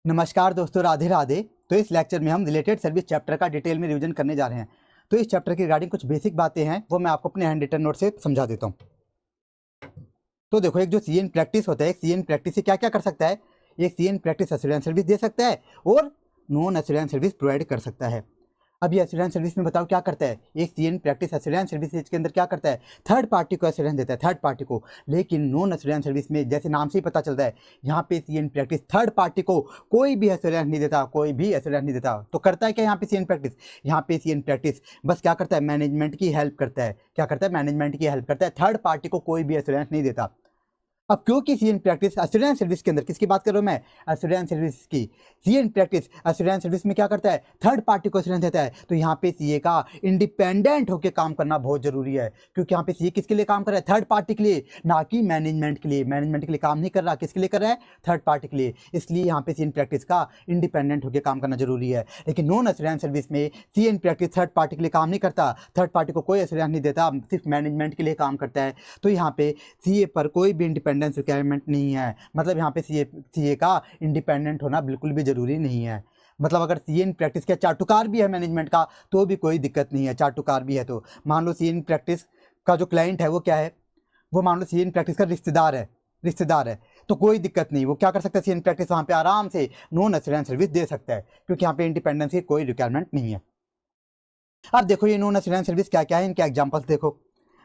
नमस्कार दोस्तों, राधे राधे। तो इस लेक्चर में हम रिलेटेड सर्विस चैप्टर का डिटेल में रिवीजन करने जा रहे हैं। तो इस चैप्टर के रिगार्डिंग कुछ बेसिक बातें हैं, वो मैं आपको अपने हैंड रिटन नोट से समझा देता हूँ। तो देखो, एक जो सीएन प्रैक्टिस होता है, एक सीएन प्रैक्टिस से क्या क्या कर सकता है। एक सीएन प्रैक्टिस एश्योरेंस सर्विस दे सकता है और नॉन एश्योरेंस सर्विस प्रोवाइड कर सकता है। अब ये एश्योरेंस सर्विस में बताओ क्या करता है। एक सीएन प्रैक्टिस एश्योरेंस सर्विस के अंदर क्या करता है, थर्ड पार्टी को एश्योरेंस देता है, थर्ड पार्टी को। लेकिन नॉन एश्योरेंस सर्विस में जैसे नाम से ही पता चलता है, यहाँ पे सीएन प्रैक्टिस थर्ड पार्टी को कोई भी एश्योरेंस नहीं देता, कोई भी एश्योरेंस नहीं देता। तो करता है क्या यहाँ पे सीएन प्रैक्टिस। यहाँ पे सीएन प्रैक्टिस बस क्या करता है, मैनेजमेंट की हेल्प करता है। क्या करता है, मैनेजमेंट की हेल्प करता है, थर्ड पार्टी को कोई भी एश्योरेंस नहीं देता। अब क्योंकि सीएन प्रैक्टिस एश्योरेंस सर्विस के अंदर किसकी बात कर रहा हूं मैं, एश्योरेंस सर्विस की। सीएन प्रैक्टिस एश्योरेंस सर्विस में क्या करता है, थर्ड पार्टी को एश्योरेंस देता है। तो यहाँ पे सीए का इंडिपेंडेंट होकर काम करना बहुत जरूरी है, क्योंकि यहाँ पे सीए किसके लिए काम कर रहा है, थर्ड पार्टी के लिए, ना कि मैनेजमेंट के लिए। मैनेजमेंट के लिए काम नहीं कर रहा, किसके लिए कर रहा है, थर्ड पार्टी के लिए। इसलिए यहाँ पे सीएन प्रैक्टिस का इंडिपेंडेंट होकर काम करना जरूरी है। लेकिन नॉन एश्योरेंस सर्विस में सीएन प्रैक्टिस थर्ड पार्टी के लिए काम नहीं करता, थर्ड पार्टी को कोई एश्योरेंस नहीं देता, सिर्फ मैनेजमेंट के लिए काम करता है। तो यहाँ पे सीए पर कोई भी इंडिपेंडेंस रिक्वायरमेंट नहीं है। मतलब यहाँ पे सीए का इंडिपेंडेंट होना बिल्कुल भी जरूरी नहीं है। मतलब अगर सीएन प्रैक्टिस का चाटुकार भी है मैनेजमेंट का, तो भी कोई दिक्कत नहीं है। चाटुकार भी है तो मान लो सीएन प्रैक्टिस का जो क्लाइंट है वो क्या है, वो मान लो सीएन प्रैक्टिस का रिश्तेदार है, तो कोई दिक्कत नहीं। वो क्या कर सकता है, सीएन प्रैक्टिस वहाँ पे आराम से नॉन एश्योरेंस सर्विस दे सकता है, क्योंकि यहाँ पे इंडिपेंडेंस की कोई रिक्वायरमेंट नहीं है। अब देखो ये नॉन एश्योरेंस सर्विस क्या क्या है, इनके एग्जाम्पल्स देखो।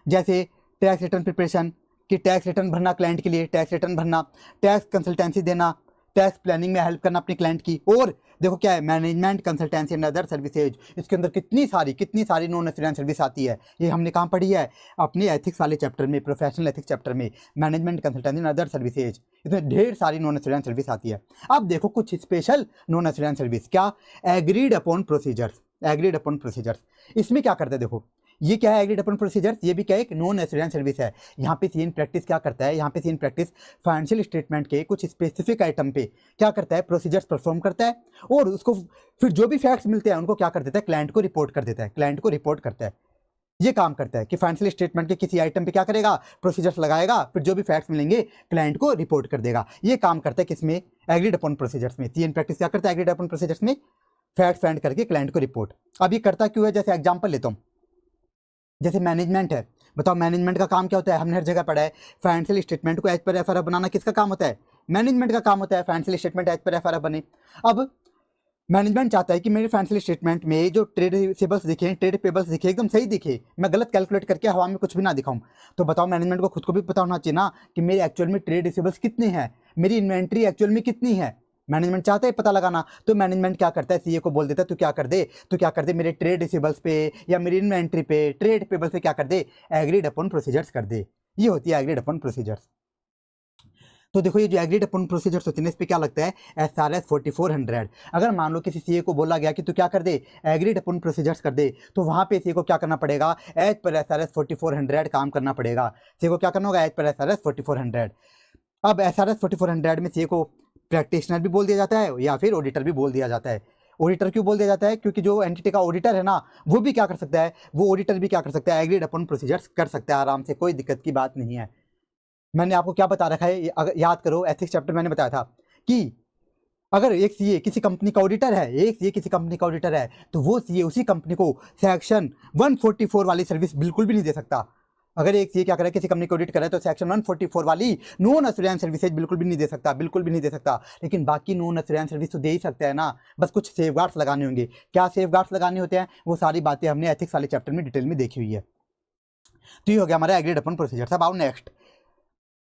जैसे टैक्स रिटर्न प्रिपरेशन, कि टैक्स रिटर्न भरना क्लाइंट के लिए, टैक्स रिटर्न भरना, टैक्स कंसल्टेंसी देना, टैक्स प्लानिंग में हेल्प करना अपने क्लाइंट की। और देखो क्या है, management consultancy and other services. इसके अंदर कितनी सारी नॉन एश्योरेंस सर्विस आती है। ये हमने कहाँ पढ़ी है, अपने एथिक्स वाले चैप्टर में, प्रोफेशनल एथिक्स चैप्टर में, management consultancy and other services. इसमें ढेर सारी नॉन एश्योरेंस सर्विस आती है। अब देखो कुछ स्पेशल नॉन एश्योरेंस सर्विस, क्या, agreed upon procedures. Agreed upon procedures, इसमें क्या करते हैं देखो, ये क्या है एग्रीड अपॉन प्रोसीजर्स, ये भी क्या एक नॉन एश्योरेंस सर्विस है। यहाँ पे सीएन प्रैक्टिस क्या करता है, यहाँ पे सीएन प्रैक्टिस फाइनेंशियल स्टेटमेंट के कुछ स्पेसिफिक आइटम पे क्या करता है, प्रोसीजर्स परफॉर्म करता है, और उसको फिर जो भी फैक्ट्स मिलते हैं उनको क्या कर देता है, क्लाइंट को रिपोर्ट कर देता है, क्लाइंट को रिपोर्ट करता है। ये काम करता है कि फाइनेंशियल स्टेटमेंट के किसी आइटम पे क्या करेगा, प्रोसीजर्स लगाएगा, फिर जो भी फैक्ट्स मिलेंगे क्लाइंट को रिपोर्ट कर देगा। ये काम करता है किसमें, एग्रीड अपॉन प्रोसीजर्स में। सीएन प्रैक्टिस क्या करता है, एग्रीड अपॉन प्रोसीजर्स में फैक्ट फाइंड करके क्लाइंट को रिपोर्ट। अब ये करता क्यों है, जैसे एग्जांपल लेता हूँ, जैसे मैनेजमेंट है, बताओ मैनेजमेंट का काम क्या होता है, हमने हर जगह पढ़ा है। फाइनेंशियल स्टेटमेंट को एज पर एफआरएफ बनाना किसका काम होता है, मैनेजमेंट का काम होता है। Financial statement as per FRF बने। अब मैनेजमेंट चाहता है कि मेरे फाइनेंशियल स्टेटमेंट में जो ट्रेड रिसीवेबल्स दिखे, ट्रेड पेबल्स दिखे, एकदम सही दिखे, मैं गलत कैलकुलेट करके हवा में कुछ भी ना दिखाऊं। तो बताओ मैनेजमेंट को खुद को भी पता होना चाहिए ना कि मेरे एक्चुअल में ट्रेड रिसीवेबल्स कितने हैं, मेरी इन्वेंट्री एक्चुअल में कितनी है। मैनेजमेंट चाहता है पता लगाना, तो मैनेजमेंट क्या करता है, सीए को बोल देता है तू क्या कर दे मेरे ट्रेड रिसीवेबल्स पे या मेरी इन्वेंट्री पे, ट्रेड पेबल्स पे क्या कर दे, एग्रीड अपॉन प्रोसीजर्स कर दे। ये होती है एग्रीड अपॉन प्रोसीजर्स। तो देखो ये जो एग्रीड अपॉन प्रोसीजर्स होती है इस पे क्या लगता है, SRS 4400। अगर मान लो किसी सीए को बोला गया कि तू क्या कर दे, एग्रीड अपॉन प्रोसीजर्स कर दे, तो वहां पे सीए को क्या करना पड़ेगा, एज पर SRS 4400 काम करना पड़ेगा। सीए को क्या करना होगा, एज पर SRS 4400। अब SRS 4400 में सीए को प्रैक्टिशनर भी बोल दिया जाता है या फिर ऑडिटर भी बोल दिया जाता है। ऑडिटर क्यों बोल दिया जाता है, क्योंकि जो एंटिटी का ऑडिटर है ना, वो भी क्या कर सकता है, वो ऑडिटर भी क्या कर सकता है, एग्रीड अपॉन प्रोसीजर्स कर सकता है आराम से, कोई दिक्कत की बात नहीं है। मैंने आपको क्या बता रखा है, अगर याद करो, एथिक्स चैप्टर मैंने बताया था कि अगर एक सीए किसी कंपनी का ऑडिटर है, एक सीए किसी कंपनी का ऑडिटर है, तो वो सीए उसी कंपनी को सेक्शन 144 वाली सर्विस बिल्कुल भी नहीं दे सकता। अगर एक सीए क्या करे, किसी कंपनी को ऑडिट करे, तो सेक्शन 144 वाली नॉन एश्योरेंस सर्विसेज बिल्कुल भी नहीं दे सकता, बिल्कुल भी नहीं दे सकता। लेकिन बाकी नॉन एश्योरेंस सर्विस तो दे ही सकता है ना, बस कुछ सेफगार्ड्स लगाने होंगे। क्या सेफगार्ड्स लगाने होते हैं, वो सारी बातें हमने एथिक्स वाले चैप्टर में डिटेल में देखी हुई है। तो ये हो गया हमारा एग्रीड अपॉन प्रोसीजर। अब आओ नेक्स्ट,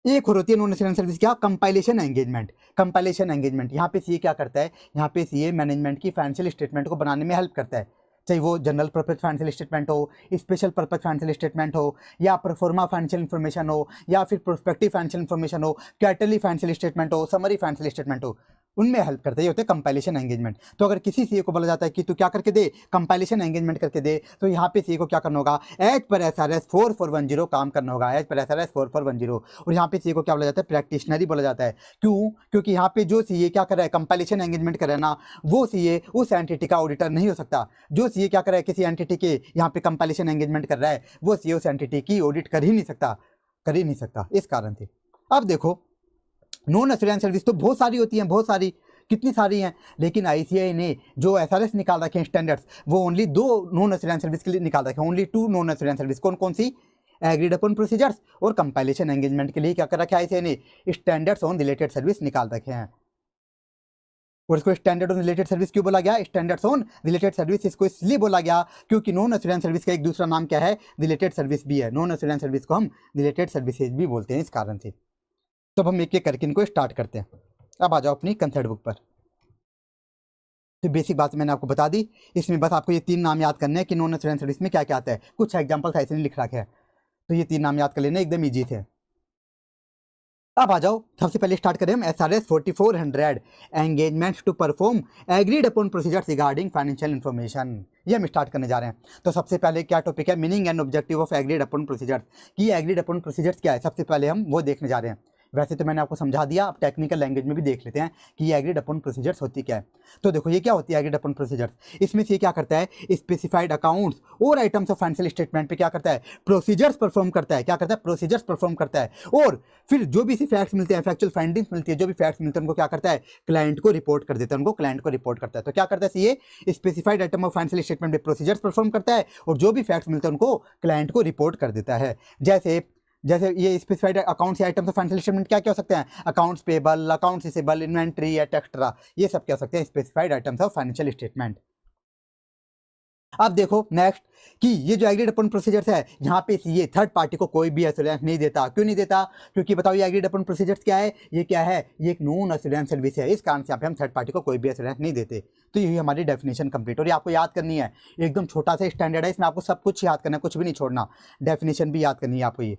एक और होती है नॉन एश्योरेंस सर्विस, क्या, कंपाइलेशन एंगेजमेंट। कंपाइलेशन एंगेजमेंट, यहाँ पे सीए क्या करता है, यहाँ पे सीए मैनेजमेंट की फाइनेंशियल स्टेटमेंट को बनाने में हेल्प करता है, चाहे वो जनरल पर्पज फाइनेंशियल स्टेटमेंट हो, स्पेशल पर्पज फाइनेंशियल स्टेटमेंट हो, या प्रोफॉर्मा फाइनेंशियल इन्फॉर्मेशन हो, या फिर प्रोस्पेक्टिव फाइनेंशियल इन्फॉर्मेशन हो, क्वार्टरली फाइनेंशियल स्टेटमेंट हो, समरी फाइनेंशियल स्टेटमेंट हो, उनमें हेल्प करता है। ये होते हैं कंपाइलेशन एंगेजमेंट। तो अगर किसी सीए को बोला जाता है कि तू क्या करके दे, कंपाइलेशन एंगेजमेंट करके दे, तो यहाँ पे सीए को क्या करना होगा, एज पर SRS 4410 काम करना होगा, एज पर SRS 4410। और यहाँ पे सीए को क्या बोला जाता है, प्रैक्टिशनर बोला जाता है। क्यों, क्योंकि यहाँ पे जो सीए क्या कर रहा है, कंपाइलेशन एंगेजमेंट कर रहा है ना, वो सीए उस एंटिटी का ऑडिटर नहीं हो सकता। जो सीए क्या कर रहा है, किसी एंटिटी के यहाँ पे कंपाइलेशन एंगेजमेंट कर रहा है, वो सीए उस एंटिटी की ऑडिट कर ही नहीं सकता, इस कारण से। अब देखो नॉन एश्योरेंस सर्विस तो बहुत सारी होती हैं, बहुत सारी। कितनी सारी हैं, लेकिन आईसीएआई ने जो एसआरएस निकाल रखे हैं स्टैंडर्ड्स, वो ओनली 2 नॉन एसोसिएशन सर्विस के लिए निकाल रखे हैं, ओनली 2 नॉन एसोसिएशन सर्विस। कौन कौन सी? एग्रीड अपन प्रोसीजर्स और कंपाइलेशन एंगेजमेंट के लिए क्या कर रखा है आईसीएआई ने? स्टैंडर्ड्स ऑन रिलेटेड सर्विस निकाल रखे हैं। और इसको स्टैंडर्ड ऑन रिलेटेड सर्विस क्यों बोला गया? स्टैंडर्ड्स ऑन रिलेटेड सर्विस इसको इसलिए बोला गया क्योंकि नॉन एसोसिएशन सर्विस का एक दूसरा नाम क्या है? रिलेटेड सर्विस भी है। नॉन एसोसिएशन सर्विस को हम रिलेटेड सर्विसेज भी बोलते हैं इस कारण से। तो हम एक एक करके इनको स्टार्ट करते हैं। अब आ जाओ अपनी कंसेप्ट बुक पर। तो बेसिक बात मैंने आपको बता दी, इसमें बस आपको ये 3 नाम याद करने हैं कि नॉन एसोसिएशन सर्विस में क्या क्या आता है। कुछ एग्जाम्पल्स ऐसे नहीं लिख रखे हैं, तो ये 3 नाम याद कर लेना, एकदम ईजी थे। अब आ जाओ, सबसे पहले स्टार्ट करें हम SRS 4400 engagement to perform agreed upon procedures regarding financial information. ये हम स्टार्ट करने जा रहे हैं। तो सबसे पहले क्या टॉपिक है? Meaning and objective of agreed upon procedures. कि एग्रीड अपॉन प्रोसीजर्स क्या है, सबसे पहले हम वो देखने जा रहे हैं। वैसे तो मैंने आपको समझा दिया, अब टेक्निकल लैंग्वेज में भी देख लेते हैं कि ये एग्रीड अपॉन प्रोसीजर्स होती क्या है। तो देखो ये क्या होती है एग्रीड अपॉन प्रोसीजर्स। इसमें से क्या करता है? स्पेसिफाइड अकाउंट्स और आइटम्स ऑफ फाइनेंशियल स्टेटमेंट पे क्या करता है? प्रोसीजर्स परफॉर्म करता है। क्या करता है? प्रोसीजर्स परफॉर्म करता है। और फिर जो भी फैक्ट्स मिलते हैं, फैक्चुअल फाइंडिंग्स मिलती है, जो भी फैक्ट्स मिलते हैं उनको क्या करता है? क्लाइंट को रिपोर्ट कर देता है, उनको क्लाइंट को रिपोर्ट करता है। तो क्या करता है? ये specified item of financial statement में प्रोसीजर्स परफॉर्म करता है और जो भी फैक्ट्स मिलते हैं उनको क्लाइंट को रिपोर्ट कर देता है। जैसे ये स्पेसिफाइड अकाउंट्स या आइटम्स ऑफ फाइनेंशियल स्टेटमेंट क्या क्या हो सकते हैं? Accounts payable, accounts receivable, inventory etcetera, ये सब क्या हो सकते हैं? Specified items of financial statement. अब देखो नेक्स्ट कि ये जो एग्रीड अपॉन प्रोसीजर्स है, यहाँ पे ये थर्ड पार्टी को कोई भी एश्योरेंस नहीं देता। क्यों नहीं देता? क्योंकि बताओ ये एग्रीड अपॉन प्रोसीजर्स क्या है? ये क्या है? ये एक नॉन एश्योरेंस सर्विस है। इस कारण से यहाँ पे हम थर्ड पार्टी को कोई भी एश्योरेंस नहीं देते। तो यही हमारी डेफिनेशन कंप्लीट। और ये आपको याद करनी है, एकदम छोटा सा स्टैंडर्ड है, इसमें आपको सब कुछ याद करना है, कुछ भी नहीं छोड़ना। डेफिनेशन भी याद करनी है आपको ये।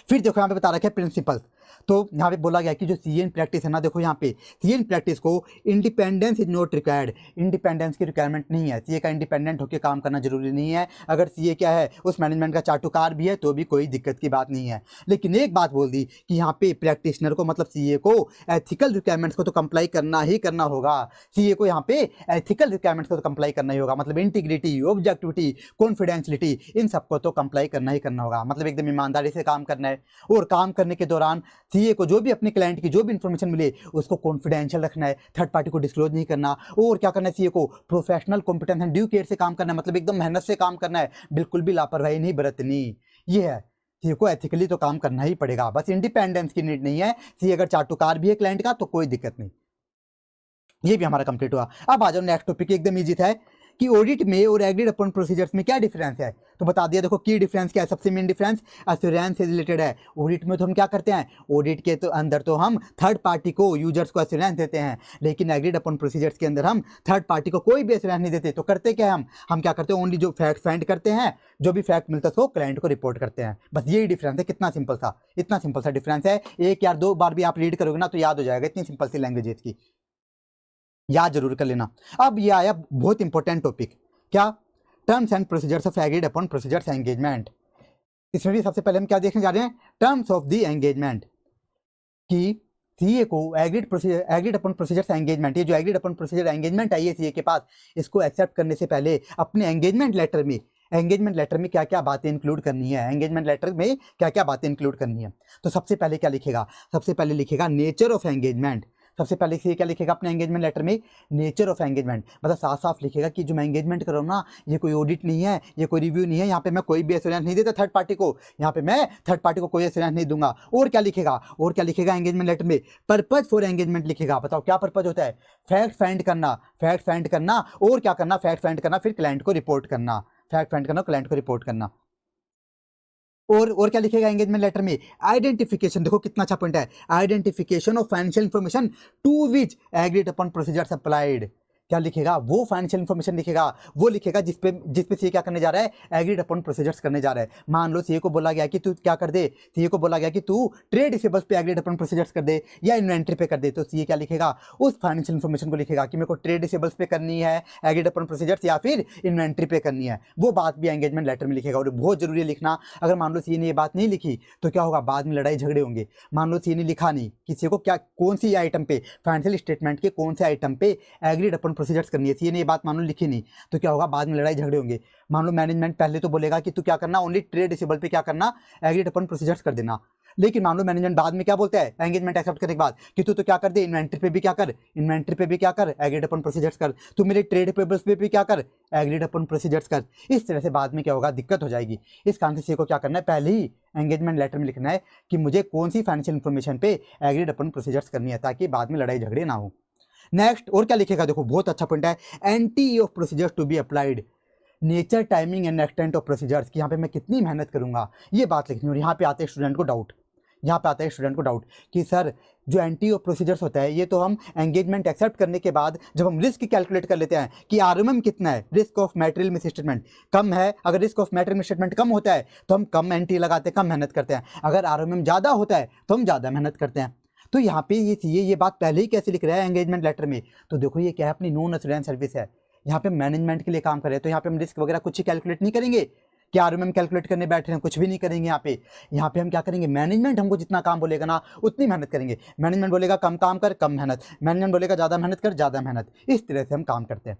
फिर देखो यहाँ पे बता रखे प्रिंसिपल्स। तो यहाँ पे बोला गया कि जो सीए इन प्रैक्टिस है ना, देखो यहाँ पे सीए इन प्रैक्टिस को independence is not required. Independence की रिक्वायरमेंट नहीं है, सीए का इंडिपेंडेंट होकर काम करना जरूरी नहीं है। अगर सीए क्या है, उस मैनेजमेंट का चाटुकार भी है तो भी कोई दिक्कत की बात नहीं है। लेकिन एक बात बोल दी कि यहाँ पे प्रैक्टिशनर को मतलब सीए को एथिकल रिक्वायरमेंट्स को तो कंप्लाई करना ही करना होगा। सीए को यहाँ पे एथिकल रिक्वायरमेंट्स को तो कंप्लाई करना ही होगा, मतलब इंटीग्रिटी, ऑब्जेक्टिविटी, कॉन्फिडेंशियलिटी, इन सबको तो कंप्लाई करना ही करना होगा। मतलब एकदम ईमानदारी से काम करना है। और काम करने के दौरान सीए को जो भी अपने क्लाइंट की जो भी इंफॉर्मेशन मिले उसको कॉन्फिडेंशियल रखना है, थर्ड पार्टी को डिस्क्लोज नहीं करना। और क्या करना है? सीए को professional competence and due care से काम करना है, मतलब एकदम मेहनत से काम करना है, बिल्कुल भी लापरवाही नहीं बरतनी। ये है, सीए को एथिकली तो काम करना ही पड़ेगा, बस इंडिपेंडेंस की नीड नहीं है। सीए अगर चाटुकार भी है क्लाइंट का तो कोई दिक्कत नहीं। ये भी हमारा कंप्लीट हुआ। अब आ जाओ नेक्स्ट टॉपिक, एकदम इजी था कि ऑडिट में और एग्रीड अपॉन प्रोसीजर्स में क्या डिफरेंस है। तो बता दिया, देखो की डिफरेंस क्या है? सबसे मेन डिफरेंस एश्योरेंस से रिलेटेड है। ऑडिट में तो हम क्या करते हैं? ऑडिट के तो अंदर तो हम थर्ड पार्टी को, यूजर्स को एश्योरेंस देते हैं, लेकिन एग्रीड अपॉन प्रोसीजर्स के अंदर हम थर्ड पार्टी को कोई भी एश्योरेंस नहीं देते। तो करते क्या है? हम क्या करते हैं? ओनली जो फैक्ट फाइंड करते हैं, जो भी फैक्ट मिलता है उसको क्लाइंट को रिपोर्ट करते हैं। बस यही डिफरेंस है। कितना सिंपल था, इतना सिंपल सा डिफरेंस है। एक या 2 बार भी आप रीड करोगे ना तो याद हो जाएगा, इतनी सिंपल सी लैंग्वेज है इसकी, याद जरूर कर लेना। अब ये आया बहुत इंपॉर्टेंट टॉपिक, क्या? Terms and procedures of agreed upon procedures engagement. इसमें भी सबसे पहले हम क्या देखने जा रहे हैं? Terms of the engagement. कि सीए को एग्रीड अपॉन प्रोसीजर्स एंगेजमेंट, ये जो एग्रीड अपॉन प्रोसीजर एंगेजमेंट आई है सीए के पास, इसको एक्सेप्ट करने से पहले अपने एंगेजमेंट लेटर में क्या क्या बातें इंक्लूड करनी है, एंगेजमेंट लेटर में क्या क्या बातें इंक्लूड करनी है। तो सबसे पहले क्या लिखेगा? सबसे पहले लिखेगा नेचर ऑफ एंगेजमेंट। सबसे पहले से क्या लिखेगा अपने एंगेजमेंट लेटर में? Nature of engagement. मतलब साफ साफ लिखेगा कि जो मैं एंगेजमेंट कर रहा हूँ ना, ये कोई ऑडिट नहीं है, ये कोई रिव्यू नहीं है, यहाँ पे मैं कोई भी एश्योरेंस नहीं देता थर्ड पार्टी को, यहाँ पे मैं थर्ड पार्टी को कोई एश्योरेंस नहीं दूंगा। और क्या लिखेगा? एंगेजमेंट लेटर में पर्पज फॉर एंगेजमेंट लिखेगा। बताओ क्या पर्पज होता है? फैक्ट फाइंड करना, और क्या करना? फैक्ट फाइंड करना, फिर क्लाइंट को रिपोर्ट करना, क्लाइंट को रिपोर्ट करना। और क्या लिखेगा एंगेजमेंट लेटर में? आइडेंटिफिकेशन। देखो कितना अच्छा पॉइंट है, identification of financial information to which agreed upon procedures applied. क्या लिखेगा? वो फाइनेंशियल इंफॉर्मेशन लिखेगा, वो लिखेगा जिसपे सीए क्या करने जा रहा है? एग्रीड अपॉन प्रोसीजर्स करने जा रहा है। मान लो सीए को बोला गया कि तू क्या कर दे, सीए को बोला गया कि तू ट्रेड रिसीवेबल्स पे एग्रीड अपॉन प्रोसीजर्स कर दे या इन्वेंट्री पे कर दे। तो सीए क्या लिखेगा? उस फाइनेंशियल इंफॉर्मेशन को लिखेगा कि मेरे को ट्रेड रिसीवेबल्स पे करनी है एग्रीड अपॉन प्रोसीजर्स या फिर इन्वेंट्री पे करनी है। वो बात भी एंगेजमेंट लेटर में लिखेगा। और बहुत जरूरी है लिखना। अगर मान लो सीए ने ये बात नहीं लिखी तो क्या होगा? बाद में लड़ाई झगड़े होंगे। मान लो सीए ने लिखा नहीं किसी को क्या, कौन सी आइटम पे, फाइनेंशियल स्टेटमेंट के कौन से आइटम पे एग्रीड अपॉन प्रोसीजर्स करनी है, सीए ने ये बात मान लो लिखी नहीं, तो क्या होगा? बाद में लड़ाई झगड़े होंगे। मान लो मैनेजमेंट पहले तो बोलेगा कि तू क्या करना, ओनली ट्रेड रिसीवेबल पे क्या करना, एग्रीड अपॉन प्रोसीजर्स कर देना। लेकिन मान लो मैनेजमेंट बाद में क्या बोलता है एंगेजमेंट एक्सेप्ट करने के बाद कि तू तो क्या कर दे, इन्वेंट्री पे भी क्या कर, इन्वेंट्री पे भी क्या कर, एग्रीड अपन प्रोसीजर्स कर, तू मेरे ट्रेड पेबल्स पे भी क्या कर, एग्रीड अपन प्रोसीजर्स कर। इस तरह से बाद में क्या होगा, दिक्कत हो जाएगी। इस कारण से को क्या करना है, पहले ही एंगेजमेंट लेटर में लिखना है कि मुझे कौन सी फाइनेंशियल इन्फॉर्मेशन पे एग्रीड अपन प्रोसीजर्स करनी है, ताकि बाद में लड़ाई झगड़े ना हो। नेक्स्ट और क्या लिखेगा, देखो बहुत अच्छा पॉइंट है, anti of procedures to be applied, nature, timing and extent of procedures, कि यहाँ पे मैं कितनी मेहनत करूंगा, ये बात लिखनी। और यहाँ पे आते हैं स्टूडेंट को डाउट, यहाँ पे आता है स्टूडेंट को डाउट कि सर जो एंटी ऑफ प्रोसीजर्स होता है ये तो हम एंगेजमेंट एक्सेप्ट करने के बाद जब हम रिस्क कैलकुलेट कर लेते हैं कि आरएमएम कितना है, रिस्क ऑफ मैटेरियल मिसस्टेटमेंट कम है, अगर रिस्क ऑफ मैटेरियल मिसस्टेटमेंट कम होता है तो हम कम एंटी लगाते हैं, कम मेहनत करते हैं, अगर आरएमएम ज़्यादा होता है तो हम ज़्यादा मेहनत करते हैं। तो यहाँ पे ये बात पहले ही कैसे लिख रहा है एंगेजमेंट लेटर में, तो देखो ये क्या है, अपनी नॉन एश्योरेंस सर्विस है, यहाँ पे मैनेजमेंट के लिए काम कर रहे हैं, तो यहाँ पे हम रिस्क वगैरह कुछ ही कैलकुलेट नहीं करेंगे कि आरएमएम कैलकुलेट करने बैठ रहे हैं, कुछ भी नहीं करेंगे। यहाँ पे हम क्या करेंगे, मैनेजमेंट हमको जितना काम बोलेगा ना उतनी मेहनत करेंगे। मैनेजमेंट बोलेगा कम काम कर, कम मेहनत, मैनेजमेंट बोलेगा ज़्यादा मेहनत कर, ज़्यादा मेहनत, इस तरह से हम काम करते हैं।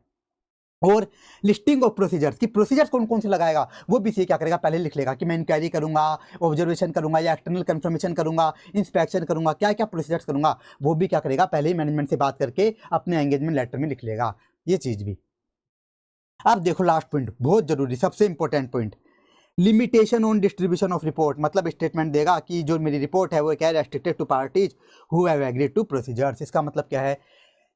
और लिस्टिंग ऑफ प्रोसीजर्स की प्रोसीजर्स कौन कौन से लगाएगा वो भी सीए क्या करेगा, पहले लिख लेगा कि मैं इंक्वायरी करूंगा, ऑब्जर्वेशन करूंगा या एक्सटर्नल कंफर्मेशन करूंगा, इंस्पेक्शन करूंगा, क्या क्या प्रोसीजर्स करूंगा, वो भी क्या करेगा, पहले ही मैनेजमेंट से बात करके अपने एंगेजमेंट लेटर में लिख लेगा ये चीज़ भी। अब देखो लास्ट पॉइंट बहुत जरूरी, सबसे important point, limitation on distribution of report, मतलब स्टेटमेंट देगा कि जो मेरी रिपोर्ट है वो क्या है, restricted to parties who have agreed to procedures. इसका मतलब क्या है,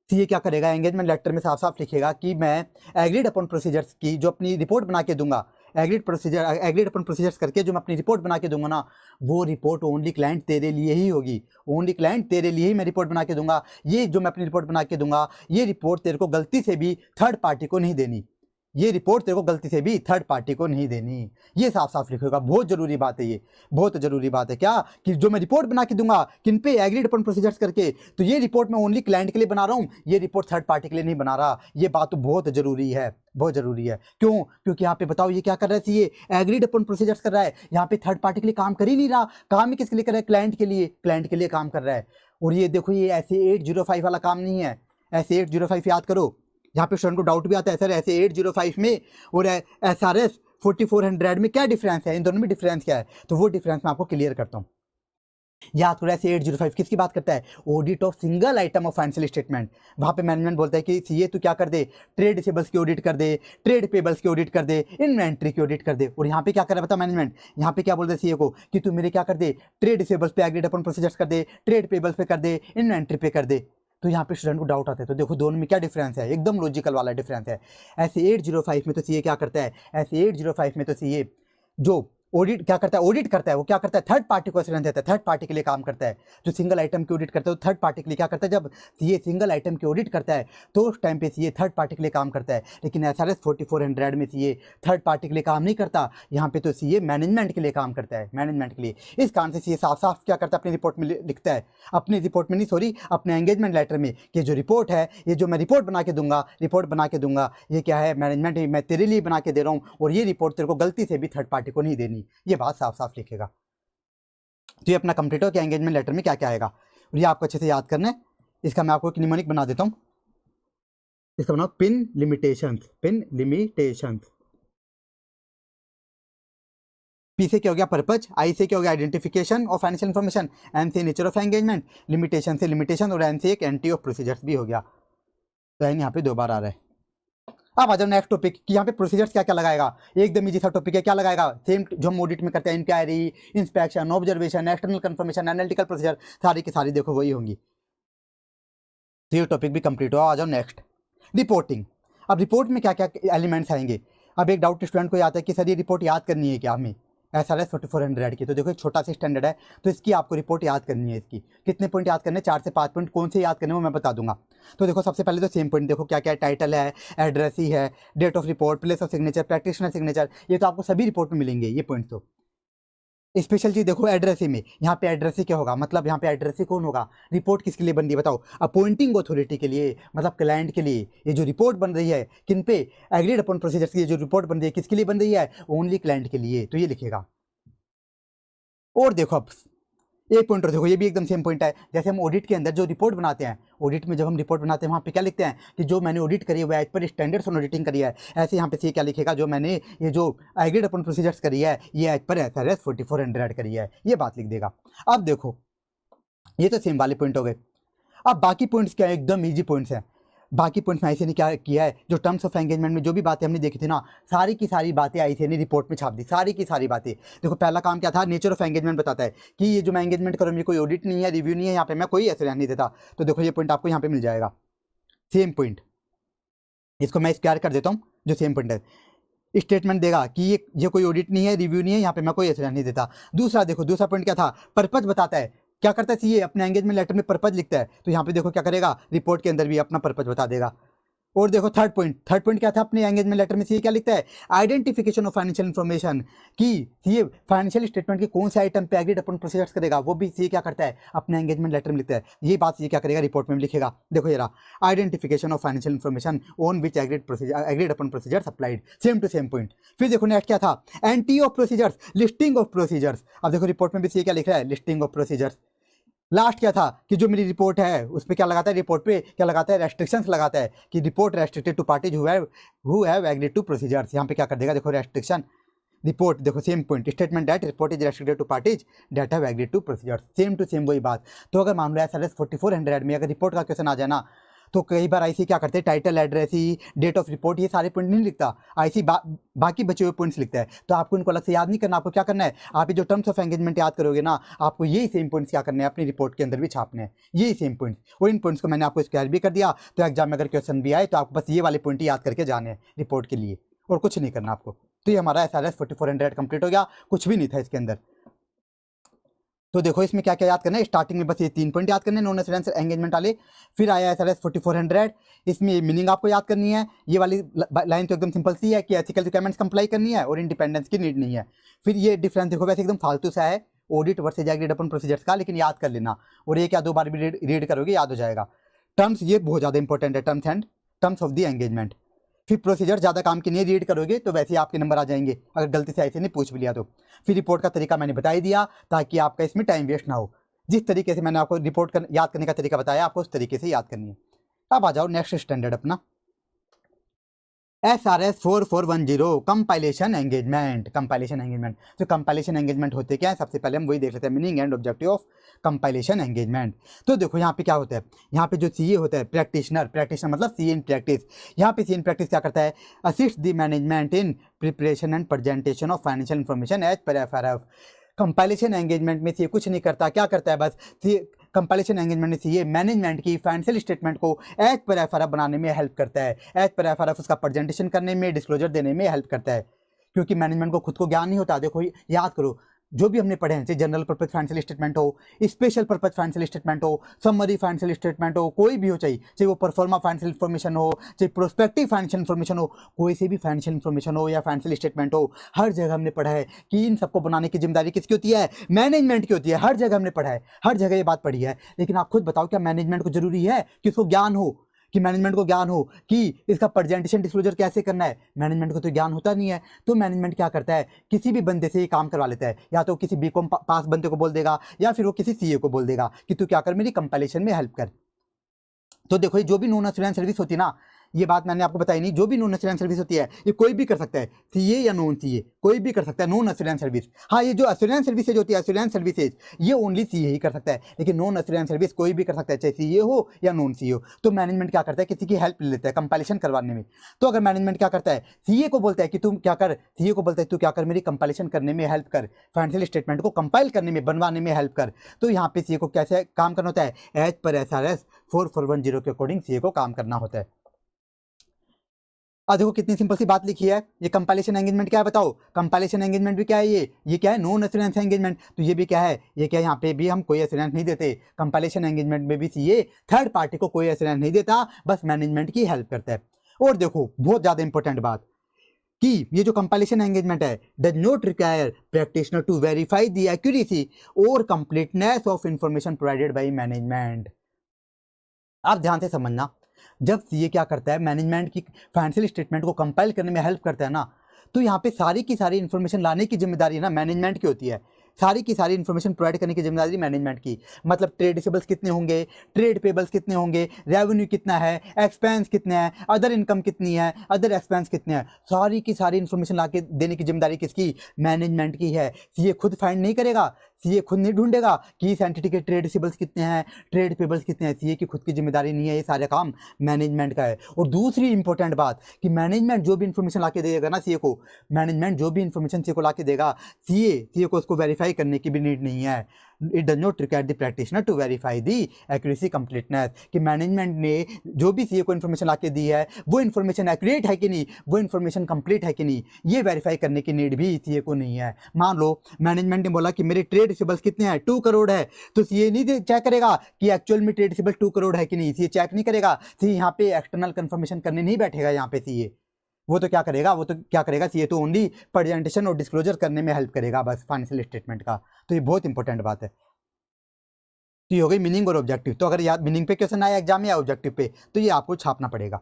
तो ये क्या करेगा, एंगेजमेंट लेटर में साफ साफ लिखेगा कि मैं एग्रीड अपॉन प्रोसीजर्स की जो अपनी रिपोर्ट बना के दूंगा, एग्रीड अपॉन प्रोसीजर्स करके जो मैं अपनी रिपोर्ट बना के दूंगा ना, वो रिपोर्ट ओनली क्लाइंट तेरे लिए ही होगी, ओनली क्लाइंट तेरे लिए ही मैं रिपोर्ट बना के दूंगा। ये जो मैं अपनी रिपोर्ट बना के दूंगा ये रिपोर्ट तेरे को गलती से भी थर्ड पार्टी को नहीं देनी, ये रिपोर्ट तेरे को गलती से भी थर्ड पार्टी को नहीं देनी, ये साफ साफ लिखेगा। बहुत जरूरी बात है, ये बहुत जरूरी बात है क्या, कि जो मैं रिपोर्ट बना के दूंगा किन पे, एग्रीड अपॉन प्रोसीजर्स करके, तो ये रिपोर्ट मैं ओनली क्लाइंट के लिए बना रहा हूँ, ये रिपोर्ट थर्ड पार्टी के लिए नहीं बना रहा। ये बात तो बहुत जरूरी है, बहुत जरूरी है। क्यों, क्योंकि यहाँ पे बताओ ये क्या कर रहा है, ये एग्रीड अपॉन प्रोसीजर्स कर रहा है, यहाँ पे थर्ड पार्टी के लिए काम कर ही नहीं रहा, काम ही किसके लिए कर रहा है, क्लाइंट के लिए, क्लाइंट के लिए काम कर रहा है। और ये देखो ये ऐसे 805 वाला काम नहीं है, ऐसे 805 याद करो, यहाँ पे स्टूडेंट को डाउट भी आता है सर ऐसे 805 में और SRS 4400 में क्या डिफरेंस है, इन दोनों में डिफरेंस क्या है, तो वो डिफरेंस मैं आपको क्लियर करता हूँ। याद करो ऐसे 805 किसकी बात करता है, audit of single item of financial statement. वहाँ पे मैनेजमेंट बोलता है कि सीए तू क्या कर दे, ट्रेड रिसीवेबल्स की ऑडिट कर दे, ट्रेड पेबल्स की ऑडिट कर दे, इन्वेंट्री की ऑडिट कर दे। और यहाँ पे क्या कर रहा है बता मैनेजमेंट, यहाँ पे क्या बोल रहा है सीए को कि तू मेरे क्या कर दे, ट्रेड रिसीवेबल्स पे एग्रीड अपॉन प्रोसीजर्स कर दे, ट्रेड पेबल्स पे कर दे, इन्वेंट्री पे कर दे। तो यहाँ पे स्टूडेंट को डाउट आता है, तो देखो दोनों में क्या डिफरेंस है, एकदम लॉजिकल वाला डिफरेंस है। ऐसे 805 में तो सीए क्या करता है, ऐसे 805 में तो सीए जो ऑडिट क्या करता है, ऑडिट करता है, वो क्या करता है, थर्ड पार्टी को एश्योरेंस देता है, थर्ड पार्टी के लिए काम करता है। जो सिंगल आइटम की ऑडिट करता है तो थर्ड पार्टी के लिए क्या करता है, जब सीए सिंगल आइटम की ऑडिट करता है तो उस टाइम पे सीए थर्ड पार्टी के लिए काम करता है। लेकिन SRS 4400 में सीए थर्ड पार्टी के लिए काम नहीं करता, यहाँ पे तो सीए मैनेजमेंट के लिए काम करता है, मैनेजमेंट के लिए। इस कारण से सीए साफ साफ क्या करता है, अपनी रिपोर्ट में लिखता है, अपनी रिपोर्ट में नहीं सॉरी अपने एंगेजमेंट लेटर में, कि जो रिपोर्ट है, ये जो मैं रिपोर्ट बना के दूंगा ये क्या है, मैनेजमेंट मैं तेरे लिए बना के दे रहा हूँ, और ये रिपोर्ट तेरे को गलती से भी थर्ड पार्टी को नहीं देनी, ये बात साफ साफ लिखेगा। तो ये अपना कंप्लीट हो कि एंगेजमेंट लेटर में क्या क्या आएगा, और ये आपको अच्छे से याद करना है। इसका मैं आपको एक निमोनिक बना देता हूँ, इसका बनाओ pin limitations, pin limitations. P से क्या हो गया पर्पज, आई से क्या हो गया identification of financial information, N से नेचर ऑफ एंगेजमेंट, लिमिटेशन से लिमिटेशन, और एन से एक एंटी ऑफ प्रोसीजर्स भी हो गया। तो एन यहाँ पे 2 बार आ रहा है। अब आ जाओ नेक्स्ट टॉपिक कि यहाँ पे प्रोसीजर्स क्या क्या लगाएगा, एकदम इजी सा टॉपिक है। क्या लगाएगा, सेम जो हम ऑडिट में करते हैं, inquiry, inspection, observation, external confirmation, analytical procedure, सारी की सारी देखो वही होंगी। तो ये टॉपिक भी कंप्लीट हुआ। आ जाओ नेक्स्ट रिपोर्टिंग। अब रिपोर्ट में क्या क्या एलिमेंट्स आएंगे। अब एक डाउट स्टूडेंट को आता है कि सर ये रिपोर्ट याद करनी है क्या हमें, SRS 4400 की। तो देखो एक छोटा सा स्टैंडर्ड है, तो इसकी आपको रिपोर्ट याद करनी है। इसकी कितने पॉइंट याद करने, 4 से 5 पॉइंट। कौन से याद करने वो मैं बता दूंगा। तो देखो सबसे पहले तो सेम पॉइंट देखो क्या क्या है, टाइटल है, एड्रेस ही है, date of report, place of signature, practitioner signature, ये तो आपको सभी रिपोर्ट में मिलेंगे ये पॉइंट। तो स्पेशल चीज देखो एड्रेसी में, यहाँ पे एड्रेसी क्या होगा, मतलब यहाँ पे एड्रेसी कौन होगा, रिपोर्ट किसके लिए बन रही है बताओ, अपॉइंटिंग अथॉरिटी के लिए, मतलब क्लाइंट के लिए। ये जो रिपोर्ट बन रही है किन पे, एग्रीड अपॉन प्रोसीजर्स की जो रिपोर्ट बन रही है किसके लिए बन रही है, ओनली क्लाइंट के लिए, तो ये लिखेगा। और देखो अब एक पॉइंट और देखो, ये भी एकदम सेम पॉइंट है। जैसे हम ऑडिट के अंदर जो रिपोर्ट बनाते हैं, ऑडिट में जब हम रिपोर्ट बनाते हैं वहाँ पे क्या लिखते हैं कि जो मैंने ऑडिट करी है वो as per standards on auditing करी है। ऐसे यहाँ पे सी क्या लिखेगा, जो मैंने ये जो एग्रीड अपॉन प्रोसीजर्स करी है ये एज पर SRS 4400 करी है, ये बात लिख देगा। अब देखो ये तो सेम वाले पॉइंट हो गए। अब बाकी पॉइंट्स क्या है, एकदम ईजी पॉइंट्स हैं। बाकी पॉइंट्स में आईसीए ने क्या किया है, जो टर्म्स ऑफ एंगेजमेंट में जो भी बातें हमने देखी थी ना, सारी की सारी बातें आईसीए ने रिपोर्ट में छाप दी, सारी की सारी बातें। देखो पहला काम क्या था, नेचर ऑफ एंगेजमेंट बताता है कि ये जो मैं एंगेजमेंट करूँ, ये कोई ऑडिट नहीं है, रिव्यू नहीं है, यहाँ पे मैं कोई एश्योरेंस नहीं देता। तो देखो ये पॉइंट आपको यहाँ पे मिल जाएगा, सेम पॉइंट। इसको मैं स्क्वायर कर देता हूँ, जो सेम पॉइंट है। स्टेटमेंट देगा कि ये कोई ऑडिट नहीं है, रिव्यू नहीं है, यहाँ पे मैं कोई एश्योरेंस नहीं देता। दूसरा देखो, दूसरा पॉइंट क्या था, पर्पज बताता है। क्या करता है सीए, अपने एंगेजमेंट लेटर में पर्पज लिखता है। तो यहाँ पे देखो क्या करेगा, रिपोर्ट के अंदर भी अपना पर्पज बता देगा। और देखो थर्ड पॉइंट क्या था, अपने एंगेजमेंट लेटर में सीए क्या लिखता है, आइडेंटिफिकेशन ऑफ फाइनेंशियल इन्फॉर्मेशन, कि सीए फाइनेंशियल स्टेटमेंट के कौन से आइटम पे एग्रीड अपॉन प्रोसीजर्स करेगा, वो भी सीए क्या करता है, अपने एंगेजमेंट लेटर में लिखता है। ये बात सीए क्या करेगा, रिपोर्ट में लिखेगा। देखो ये रहा, identification of financial information on which agreed upon procedures applied, same to same point. फिर देखो नेक्स्ट क्या था, anti of procedures, listing of procedures. अब देखो रिपोर्ट में भी सीए क्या लिख रहा है, लिस्टिंग ऑफ प्रोसीजर्स। लास्ट क्या था कि जो मेरी रिपोर्ट है उस पर क्या लगाता है, रिपोर्ट पे क्या लगाता है, रेस्ट्रिक्शंस लगाता है कि report restricted to parties who have agreed to procedures. यहाँ पे क्या कर देगा, देखो रेस्ट्रिक्शन रिपोर्ट, देखो same point, statement that report is restricted to parties that have agreed to procedures, same to same वही बात। तो अगर मान लो SRS 4400 में अगर रिपोर्ट का क्वेश्चन आ जाए ना, तो कई बार आईसी क्या करते हैं, title, address, date of report, ये सारे पॉइंट नहीं लिखता आईसी, बाकी बचे हुए पॉइंट्स लिखता है। तो आपको इनको अलग से याद नहीं करना, आपको क्या करना है, आप ये जो टर्म्स ऑफ एंगेजमेंट याद करोगे ना, आपको यही सेम पॉइंट्स क्या करने हैं, अपनी रिपोर्ट के अंदर भी छापने हैं, यही सेम पॉइंट्स। और इन पॉइंट्स को मैंने आपको स्क्वायर भी कर दिया, तो एग्जाम में अगर क्वेश्चन भी आए तो आपको बस ये वाले पॉइंट याद करके जाने हैं रिपोर्ट के लिए, और कुछ नहीं करना आपको। तो ये हमारा SRS 4400 कंप्लीट हो गया, कुछ भी नहीं था इसके अंदर। तो देखो इसमें क्या क्या याद करना है, स्टार्टिंग में बस ये 3 पॉइंट याद करने, नॉन एश्योरेंस एंगेजमेंट वाले। फिर आया SRS 4400, इसमें मीनिंग आपको याद करनी है। ये वाली लाइन तो एकदम सिंपल सी है कि एथिकल रिक्वायरमेंट्स कंप्लाई करनी है और इंडिपेंडेंस की नीड नहीं है। फिर ये डिफरेंस देखो, वैसे एकदम फालतू सा है, audit versus agreed upon procedures का, लेकिन याद कर लेना। और ये क्या 2 बार भी रीड करोगे याद हो जाएगा। टर्म्स ये बहुत ज़्यादा इंपॉर्टेंट है, टर्म्स ऑफ द एंगेजमेंट। फिर प्रोसीजर ज़्यादा काम की नहीं, रीड करोगे तो वैसे ही आपके नंबर आ जाएंगे, अगर गलती से ऐसे नहीं पूछ भी लिया तो। फिर रिपोर्ट का तरीका मैंने बता ही दिया, ताकि आपका इसमें टाइम वेस्ट ना हो। जिस तरीके से मैंने आपको रिपोर्ट याद करने का तरीका बताया, आपको उस तरीके से याद करनी है। अब आ जाओ नेक्स्ट स्टैंडर्ड अपना, SRS 4410 कंपाइलेशन एंगेजमेंट। तो कंपाइलेशन एंगेजमेंट होते क्या है, सबसे पहले हम वही देख लेते हैं, meaning and objective of compilation engagement. तो देखो यहाँ पे क्या होता है, यहाँ पे जो सीए होता है, प्रैक्टिशनर मतलब सीए इन प्रैक्टिस। यहाँ पे सीए इन प्रैक्टिस क्या करता है, assist the management in preparation and presentation of financial information as per FRF। Compilation engagement में सीए कुछ नहीं करता, क्या करता है, बस कंपाइलेशन एंगेजमेंट में सीए मैनेजमेंट की फाइनेंशियल स्टेटमेंट को एज पर FRF बनाने में हेल्प करता है, एज पर FRF उसका प्रेजेंटेशन करने में, डिस्क्लोजर देने में हेल्प करता है। क्योंकि मैनेजमेंट को खुद को ज्ञान नहीं होता। देखो याद करो, जो भी हमने पढ़े हैं, चाहे जनरल पर्पज फाइनेंशियल स्टेटमेंट हो, स्पेशल पर्पज फाइनेंशियल स्टेटमेंट हो, समरी फाइनेंशियल स्टेटमेंट हो, कोई भी हो, चाहे वो परफॉर्मा फाइनेंशियल इन्फॉर्मेशन हो, चाहे प्रोस्पेक्टिव फाइनेंशियल इन्फॉर्मेशन हो, कोई से भी फाइनेंशियल इन्फॉर्मेशन हो या फाइनेंशियल स्टेटमेंट हो, हर जगह हमने पढ़ा है कि इन सबको बनाने की जिम्मेदारी किसकी होती है, मैनेजमेंट की होती है। हर जगह हमने पढ़ा है, हर जगह ये बात पढ़ी है। लेकिन आप खुद बताओ, क्या मैनेजमेंट को जरूरी है कि उसको ज्ञान हो, कि मैनेजमेंट को ज्ञान हो कि इसका प्रेजेंटेशन डिस्क्लोजर कैसे करना है? मैनेजमेंट को तो ज्ञान होता नहीं है। तो मैनेजमेंट क्या करता है, किसी भी बंदे से ये काम करवा लेता है, या तो किसी बीकॉम पास बंदे को बोल देगा, या फिर वो किसी सीए को बोल देगा कि तू क्या कर, मेरी कंपाइलेशन में हेल्प कर। तो देखो, जो भी नॉन एश्योरेंस सर्विस होती है ना, ये बात मैंने आपको बताई नहीं, जो भी नॉन एश्योरेंस सर्विस होती है ये कोई भी कर सकता है, सीए या नॉन सीए, कोई भी कर सकता है नॉन एश्योरेंस सर्विस। हाँ, ये जो एश्योरेंस सर्विसेज होती है, एश्योरेंस सर्विसेज, ये ओनली सीए ही कर सकता है, लेकिन नॉन एश्योरेंस सर्विस कोई भी कर सकता है, चाहे सीए हो या नॉन सीए हो। तो मैनेजमेंट क्या करता है, किसी की हेल्प ले लेता है कंपाइलेशन करवाने में। तो अगर मैनेजमेंट क्या करता है, सीए को बोलता है कि तुम क्या कर, सीए को बोलता है तू क्या कर, मेरी कंपाइलेशन करने में हेल्प कर, फाइनेंशियल स्टेटमेंट को कंपाइल करने में, बनवाने में हेल्प कर। तो यहाँ पे सीए को कैसे काम करना होता है, एज पर SRS 4410 के अकॉर्डिंग सीए को काम करना होता है। देखो कितनी सिंपल सी बात लिखी है। ये कंपाइलेशन एंगेजमेंट क्या है बताओ, कंपाइलेशन एंगेजमेंट भी क्या है, ये क्या है, नॉन एश्योरेंस एंगेजमेंट। तो ये भी क्या है, ये क्या है, यहाँ पे भी हम कोई एश्योरेंस नहीं देते। कंपाइलेशन एंगेजमेंट में भी सीए थर्ड पार्टी को कोई एश्योरेंस नहीं देता, बस मैनेजमेंट की हेल्प करता है। और देखो बहुत ज्यादा इंपॉर्टेंट बात कि ये जो कंपाइलेशन एंगेजमेंट है, does not require practitioner to verify the accuracy और completeness of information provided by management. आप ध्यान से समझना, जब सीए क्या करता है, मैनेजमेंट की फाइनेंशियल स्टेटमेंट को कंपाइल करने में हेल्प करता है ना, तो यहाँ पे सारी की सारी इन्फॉर्मेशन लाने की जिम्मेदारी ना मैनेजमेंट की होती है। सारी की सारी इन्फॉर्मेशन प्रोवाइड करने की जिम्मेदारी मैनेजमेंट की। मतलब ट्रेड रिसीवेबल्स कितने होंगे, ट्रेड पेबल्स कितने होंगे, रेवेन्यू कितना है, एक्सपेंस कितने हैं, अदर इनकम कितनी है, अदर एक्सपेंस कितने हैं, सारी की सारी इन्फॉर्मेशन ला के देने की जिम्मेदारी किसकी, मैनेजमेंट की है। सीए खुद फाइंड नहीं करेगा, सीए खुद नहीं ढूंढेगा कि इस एंटिटी के ट्रेड रिसीवेबल्स कितने हैं, ट्रेड पेबल्स कितने हैं। सीए की खुद की जिम्मेदारी नहीं है, ये सारे काम मैनेजमेंट का है। और दूसरी इंपॉर्टेंट बात कि मैनेजमेंट जो भी इन्फॉर्मेशन ला के देगा ना सीए को, मैनेजमेंट जो भी इन्फॉर्मेशन सीए को ला के देगा, सीए को उसको वेरीफाई करने की भी नीड नहीं है। It does not require the practitioner to verify the accuracy completeness, कि मैनेजमेंट ने जो भी सीए को इन्फॉर्मेशन ला के दी है वो इन्फॉर्मेशन एक्यूरेट है कि नहीं, वो इन्फॉर्मेशन कंप्लीट है कि नहीं, ये वेरीफाई करने की नीड भी सीए को नहीं है। मान लो मैनेजमेंट ने बोला कि मेरे ट्रेड रिसीवेबल्स कितने हैं, 2 करोड़ है, तो सीए नहीं चेक करेगा कि एक्चुअल में ट्रेड रिसीवेबल 2 करोड़ है कि नहीं, सीए चेक नहीं करेगा। सीए यहाँ पे एक्सटर्नल कंफर्मेशन करने नहीं बैठेगा यहाँ पे सीए। वो तो क्या करेगा सीए तो ओनली प्रेजेंटेशन और डिस्क्लोजर करने में हेल्प करेगा बस फाइनेंशियल स्टेटमेंट का। तो ये बहुत इंपॉर्टेंट बात है। तो ये हो गई मीनिंग और ऑब्जेक्टिव। तो अगर याद मीनिंग पे क्वेश्चन आया एग्जाम या ऑब्जेक्टिव पे तो ये आपको छापना पड़ेगा।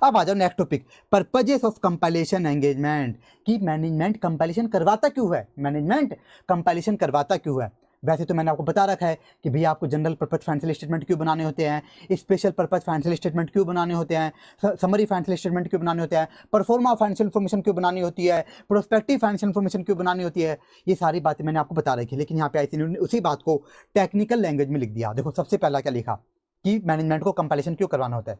अब आ जाओ next topic, purposes of compilation engagement, कि मैनेजमेंट कंपाइलेशन करवाता क्यों है, मैनेजमेंट कंपाइलेशन करवाता क्यों है। वैसे तो मैंने आपको बता रखा है कि भैया आपको जनरल पर्पज फाइनेंशियल स्टेटमेंट क्यों बनाने होते हैं, स्पेशल पर्पज फाइनेंशियल स्टेटमेंट क्यों बनाने होते हैं, समरी फाइनेंशियल स्टेटमेंट क्यों बनाने होते हैं, परफॉर्मा फाइनेंशियल इन्फॉर्मेशन क्यों बनानी होती है, प्रोस्पेक्टिव फाइनेंशियल इन्फॉर्मेशन क्यों बनानी होती है। ये सारी बातें मैंने आपको बता रखी है, लेकिन यहाँ पे आईसीसी ने उसी बात को टेक्निकल लैंग्वेज में लिख दिया। देखो सबसे पहला क्या लिखा कि मैनेजमेंट को कंपाइलेशन क्यों करवाना होता है।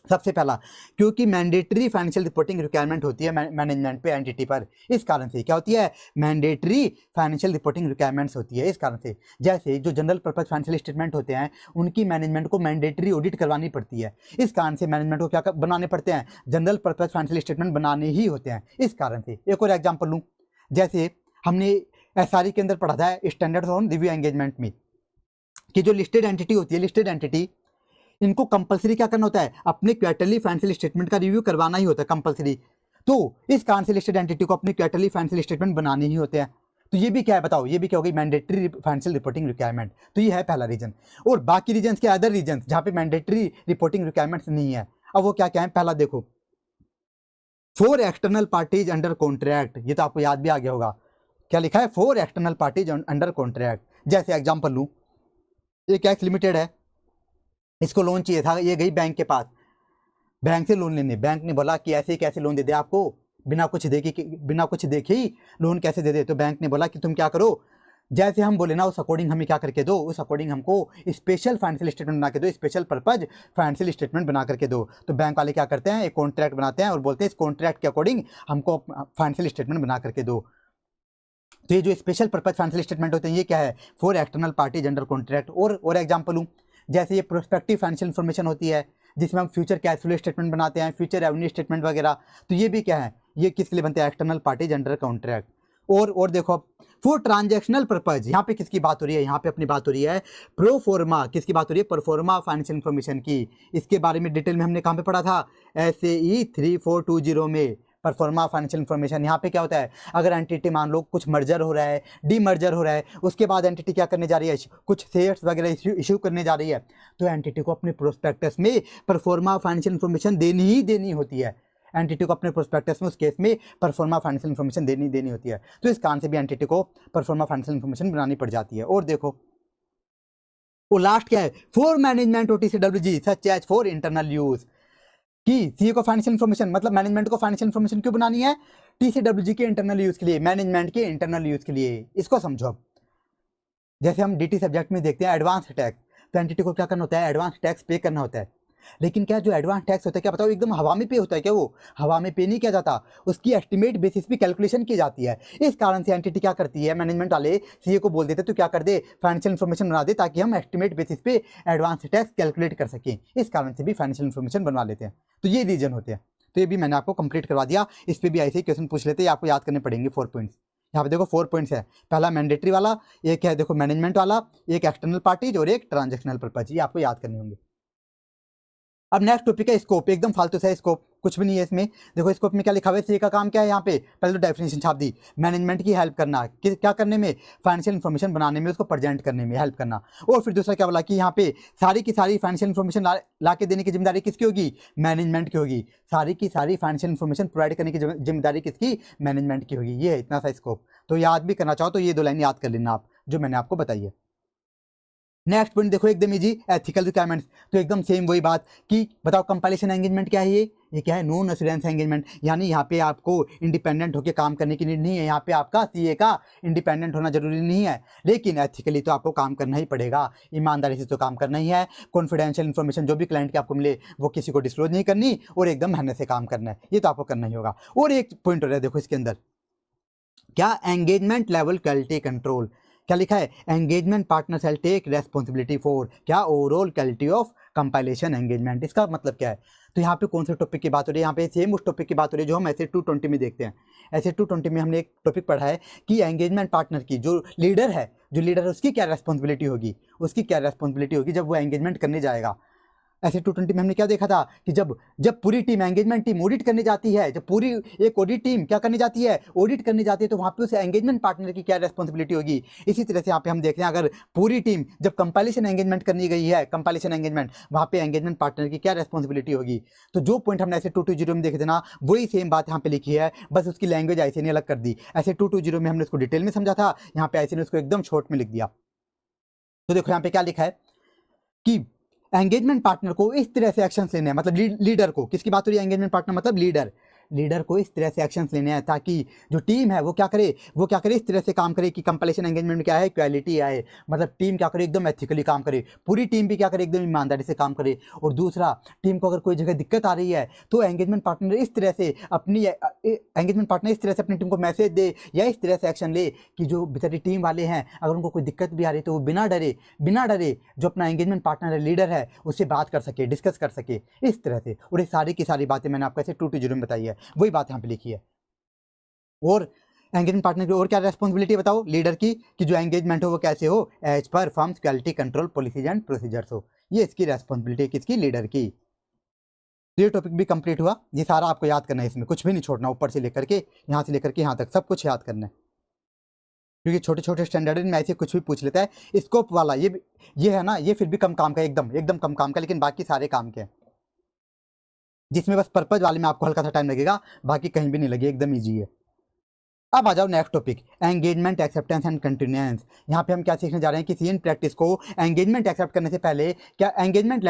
सबसे पहला, क्योंकि मैंडेटरी फाइनेंशियल रिपोर्टिंग रिक्वायरमेंट होती है मैनेजमेंट पे एंटिटी पर। इस कारण से क्या होती है, मैंडेटरी फाइनेंशियल रिपोर्टिंग रिक्वायरमेंट्स होती है। इस कारण से जैसे जो जनरल पर्पस फाइनेंशियल स्टेटमेंट होते हैं उनकी मैनेजमेंट को मैंडेटरी ऑडिट करवानी पड़ती है। इस कारण से मैनेजमेंट को क्या बनाने पड़ते हैं, जनरल पर्पस फाइनेंशियल स्टेटमेंट बनाने ही होते हैं। इस कारण से एक और एग्जाम्पल लूँ, जैसे हमने एसआरई के अंदर पढ़ा था स्टैंडर्ड्स ऑन रिव्यू एंगेजमेंट में, कि जो लिस्टेड एंटिटी होती है, लिस्टेड एंटिटी, इनको कंपलसरी क्या करना होता है, अपने क्वार्टरली फाइनेंशियल स्टेटमेंट का रिव्यू करवाना ही होता है कंपलसरी। तो इस कारण से लिस्टेड एंटिटी को अपने क्वार्टरली फाइनेंशियल स्टेटमेंट बनाने ही होते हैं। तो ये भी क्या है बताओ, ये भी क्या होगी, मैंडेटरी फाइनेंशियल रिपोर्टिंग रिक्वायरमेंट। तो ये है पहला रीजन। और बाकी रीजन के अदर रीजन जहाँ पे मैंडेटरी रिपोर्टिंग रिक्वायरमेंट्स नहीं है, अब वो क्या क्या है। पहला देखो, for external parties under contract, ये तो आपको याद भी आ गया होगा, क्या लिखा है, for external parties under contract. जैसे एग्जाम्पल लूँ, एक एक्स लिमिटेड है, इसको लोन चाहिए था, ये गई बैंक के पास, बैंक से लोन लेने, बैंक ने बोला कि ऐसे कैसे लोन दे दे आपको, बिना कुछ देखे ही लोन कैसे दे दे। तो बैंक ने बोला कि तुम क्या करो, जैसे हम बोले ना उस अकॉर्डिंग हमें क्या करके दो, उस अकॉर्डिंग हमको स्पेशल फाइनेंशियल स्टेटमेंट बना के दो, स्पेशल पर्पज फाइनेंशियल स्टेटमेंट बना करके दो। तो बैंक वाले क्या करते हैं, एक कॉन्ट्रैक्ट बनाते हैं और बोलते हैं इस कॉन्ट्रैक्ट के अकॉर्डिंग हमको फाइनेंशियल स्टेटमेंट बना करके दो। तो ये जो स्पेशल पर्पज फाइनेंशियल स्टेटमेंट होते हैं ये क्या है, for external parties under contract. और एग्जाम्पल लूँ, जैसे ये प्रोस्पेक्टिव फाइनेंशियल इन्फॉर्मेशन होती है जिसमें हम फ्यूचर कैश फ्लो स्टेटमेंट बनाते हैं, फ्यूचर रेवेन्यू स्टेटमेंट वगैरह। तो ये भी क्या है, ये किसके लिए बनते हैं, एक्सटर्नल पार्टीज अंडर कॉन्ट्रैक्ट। और देखो फॉर ट्रांजैक्शनल पर्पज, यहाँ पे किसकी बात हो रही है, यहाँ पे अपनी बात हो रही है प्रोफॉर्मा, किसकी बात हो रही है, प्रोफॉर्मा फाइनेंशियल इन्फॉर्मेशन की। इसके बारे में डिटेल में हमने कहाँ पे पढ़ा था, SAE 3420 में परफॉर्मा फाइनेंशियल इन्फॉर्मेशन। यहाँ पे क्या होता है, अगर एंटिटी मान लो कुछ मर्जर हो रहा है, डीमर्जर हो रहा है, उसके बाद एंटिटी क्या करने जा रही है, कुछ शेयर्स वगैरह इशू करने जा रही है, तो एंटिटी को अपने प्रोस्पेक्टस में परफॉर्मा फाइनेंशियल इन्फॉर्मेशन देनी ही देनी होती है। एंटिटी को अपने प्रोस्पेक्टस में उस केस में परफॉर्मा फाइनेंशियल इन्फॉर्मेशन देनी होती है। तो इस कारण से भी एंटिटी को परफॉर्मा फाइनेंशियल इन्फॉर्मेशन बनानी पड़ जाती है। और देखो वो लास्ट क्या है, for management OTCWG such as for internal use, कि सीए को फाइनेंशियल इन्फॉर्मेशन मतलब मैनेजमेंट को फाइनेंशियल इन्फॉर्मेशन क्यों बनानी है, TCWG के इंटरनल यूज के लिए, मैनेजमेंट के इंटरनल यूज के लिए। इसको समझो। अब जैसे हम DT सब्जेक्ट में देखते हैं एडवांस टैक्स, तो एंटिटी को क्या करना होता है, एडवांस टैक्स पे करना होता है। लेकिन क्या जो एडवांस टैक्स होता है, क्या बताओ, एकदम हवा में पे होता है क्या, वो हवा में पे नहीं किया जाता, उसकी एस्टिमेट बेसिस पे कैलकुलेशन की जाती है। इस कारण से एंटिटी क्या करती है, मैनेजमेंट वाले सीए को बोल देते तो क्या कर दे, फाइनेंशियल इन्फॉर्मेशन बना दे ताकि हम एस्टिमेट बेसिस पे एडवांस टैक्स कैलकुलेट कर सकें। इस कारण से भी फाइनेंशियल इन्फॉर्मेशन बनवा लेते हैं। तो ये रीजन होते हैं। तो ये भी मैंने आपको कंप्लीट करवा दिया। इस पर भी ऐसे ही क्वेश्चन पूछ लेते हैं, आपको याद करने पड़ेंगे 4 पॉइंट्स। यहाँ पे देखो 4 पॉइंट्स है, पहला मैंडेटरी वाला, एक है देखो मैनेजमेंट वाला, एक एक्सटर्नल पार्टीज और एक ट्रांजेक्शनल पर्पज, ये आपको याद करने होंगे। अब नेक्स्ट टॉपिक है स्कोप, एकदम फालतू सा स्कोप। कुछ भी नहीं है इसमें। देखो स्कोप में क्या लिखा हुआ है, सीए का काम क्या है यहाँ पे, पहले तो डेफिनेशन छाप दी, मैनेजमेंट की हेल्प करना, क्या करने में, फाइनेंशियल इन्फॉर्मेशन बनाने में, उसको प्रेजेंट करने में हेल्प करना। और फिर दूसरा क्या बोला कि यहाँ पे सारी की सारी फाइनेंशियल इन्फॉर्मेशन ला के देने की जिम्मेदारी किसकी होगी, मैनेजमेंट की होगी। सारी की सारी फाइनेंशियल इन्फॉर्मेशन प्रोवाइड करने की जिम्मेदारी किसकी, मैनेजमेंट की होगी। ये है इतना सा स्कोप। तो याद भी करना चाहो तो ये 2 लाइन याद कर लेना आप, जो मैंने आपको बताई है। नेक्स्ट पॉइंट देखो एकदम इजी, एथिकल रिक्वायरमेंट्स। तो एकदम सेम वही बात कि बताओ कंपाइलेशन एंगेजमेंट क्या है, ये क्या है, नॉन एश्योरेंस एंगेजमेंट। यानी यहाँ पे आपको इंडिपेंडेंट होकर काम करने की नीड नहीं है, यहाँ पे आपका सीए का इंडिपेंडेंट होना जरूरी नहीं है, लेकिन एथिकली तो आपको काम करना ही पड़ेगा, ईमानदारी से तो काम करना ही है। कॉन्फिडेंशियल इन्फॉर्मेशन जो भी क्लाइंट की आपको मिले वो किसी को डिस्क्लोज नहीं करनी, और एकदम मेहनत से काम करना है, ये तो आपको करना ही होगा। और एक पॉइंट हो रहा है देखो इसके अंदर, क्या, एंगेजमेंट लेवल क्वालिटी कंट्रोल। क्या लिखा है, engagement partner shall take responsibility for क्या, overall quality of compilation engagement. इसका मतलब क्या है, तो यहाँ पे कौन से टॉपिक की बात हो रही है, यहाँ पे सेम उस टॉपिक की बात हो रही है जो हम ऐसे 220 में देखते हैं। ऐसे 220 में हमने एक टॉपिक पढ़ा है कि एंगेजमेंट पार्टनर की जो लीडर है उसकी क्या रेस्पॉन्सिबिलिटी होगी, जब वो एंगेजमेंट करने जाएगा। ऐसे 220 में हमने क्या देखा था कि जब पूरी टीम, एंगेजमेंट टीम ऑडिट करने जाती है, जब पूरी एक ऑडिट टीम क्या करने जाती है, ऑडिट करने जाती है, तो वहाँ पे उस एंगेजमेंट पार्टनर की क्या रेस्पॉन्सिबिलिटी होगी। इसी तरह से यहाँ पे हम देख रहे हैं, अगर पूरी टीम जब कंपाइलेशन एंगेजमेंट करनी गई है, कंपाइलेशन एंगेजमेंट, वहाँ पे एंगेजमेंट पार्टनर की क्या रेस्पॉन्सिबिलिटी होगी। तो जो पॉइंट हमने ऐसे 220 में देखे थे ना, वही सेम बात यहाँ पे लिखी है, बस उसकी लैंग्वेज ऐसे नहीं अलग कर दी। ऐसे 220 में हमने उसको डिटेल में समझा था, यहाँ पे ऐसे ने उसको एकदम शॉर्ट में लिख दिया। तो देखो यहाँ पे क्या लिखा है कि एंगेजमेंट पार्टनर को इस तरह से एक्शंस लेने हैं, मतलब लीडर को, किसकी बात हो रही है, एंगेजमेंट पार्टनर मतलब लीडर को इस तरह से एक्शंस लेने हैं ताकि जो टीम है वो क्या करे, इस तरह से काम करे कि कंपाइलेशन एंगेजमेंट में क्या है, क्वालिटी आए। मतलब टीम क्या करे, एकदम एथिकली काम करे, पूरी टीम भी क्या करे, एकदम ईमानदारी से काम करे। और दूसरा, टीम को अगर कोई जगह दिक्कत आ रही है तो एंगेजमेंट पार्टनर इस तरह से अपनी टीम को मैसेज दे या इस तरह से एक्शन ले कि जो बेचारी टीम वाले हैं अगर उनको कोई दिक्कत भी आ रही है तो वो बिना डरे जो अपना एंगेजमेंट पार्टनर है, लीडर है, उससे बात कर सके, डिस्कस कर सके इस तरह से। और ये सारी की सारी बातें मैंने आपको ऐसे 220 में बताई है, वही बात यहाँ पे लिखी है। और एंगेजमेंट पार्टनर की और क्या रेस्पॉन्सिबिलिटी बताओ लीडर की, कि जो एंगेजमेंट हो वो कैसे हो, as per firms quality control policies and procedures हो। ये इसकी रेस्पॉन्सिबिलिटी किसकी, लीडर की। ये टॉपिक भी कंप्लीट हुआ, ये सारा आपको याद करना है, इसमें कुछ भी नहीं छोड़ना, ऊपर से लेकर के यहाँ से लेकर के यहाँ तक सब कुछ याद करना है, क्योंकि छोटे छोटे स्टैंडर्ड में ऐसे कुछ भी पूछ लेता है। स्कोप वाला ये है ना, ये फिर भी कम काम का, एकदम कम काम का, लेकिन बाकी सारे काम के हैं, जिसमें बस पर्पज वाले में आपको हल्का सा टाइम लगेगा, बाकी कहीं भी नहीं लगे, एकदम ईजी है। अब आ जाओ next topic, engagement acceptance and continuance. यहाँ पे हम क्या सीखने जा रहे हैं कि सीएन प्रैक्टिस को एंगेजमेंट एक्सेप्ट करने से पहले क्या एंगेजमेंट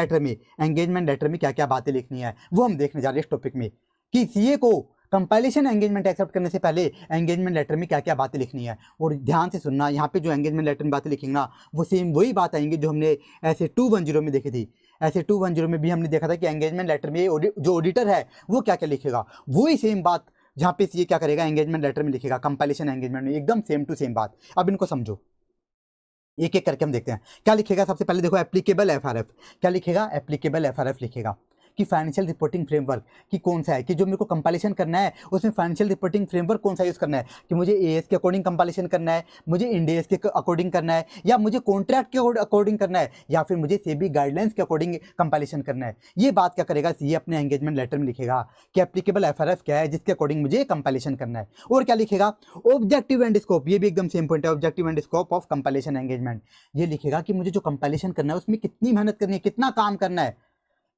लेटर में क्या क्या बातें लिखनी है, वो हम देखने जा रहे हैं इस टॉपिक में, कि सीए को कंपाइलेशन एंगेजमेंट एक्सेप्ट करने से पहले एंगेजमेंट लेटर में क्या क्या बातें लिखनी है। और ध्यान से सुनना, यहाँ पे जो एंगेजमेंट लेटर में बातें लिखेंगे ना, वो सेम वही बात आएंगी जो हमने ऐसे 210 में देखी थी। ऐसे 210 में भी हमने देखा था कि एंगेजमेंट लेटर में जो ऑडिटर है वो क्या क्या लिखेगा, वही सेम बात जहाँ पे ये क्या करेगा, एंगेजमेंट लेटर में लिखेगा, कंपाइलेशन एंगेजमेंट में, एकदम सेम टू सेम बात। अब इनको समझो, एक एक करके हम देखते हैं क्या लिखेगा। सबसे पहले देखो एप्लीकेबल एफआरएफ, क्या लिखेगा, एप्लीकेबल एफआरएफ लिखेगा कि फाइनेंशियल रिपोर्टिंग फ्रेमवर्क कि कौन सा है, कि जो मेरे को कंपाइलेशन करना है उसमें फाइनेंशियल रिपोर्टिंग फ्रेमवर्क कौन सा यूज़ करना है, कि मुझे एएस के अकॉर्डिंग कंपाइलेशन करना है, मुझे इंडेस के अकॉर्डिंग करना है, या मुझे कॉन्ट्रैक्ट के अकॉर्डिंग करना है, या फिर मुझे सेबी गाइडलाइंस के अकॉर्डिंग कंपाइलेशन करना है। ये बात क्या करेगा, सीए अपने एंगेजमेंट लेटर में लिखेगा कि एप्लीकेबल एफआरएफ क्या है जिसके अकॉर्डिंग मुझे कंपाइलेशन करना है। और क्या लिखेगा, ऑब्जेक्टिव एंड स्कोप, ये भी एकदम सेम पॉइंट है, objective and scope of compilation engagement. ये लिखेगा कि मुझे जो कंपाइलेशन करना है उसमें कितनी मेहनत करनी है, कितना काम करना है,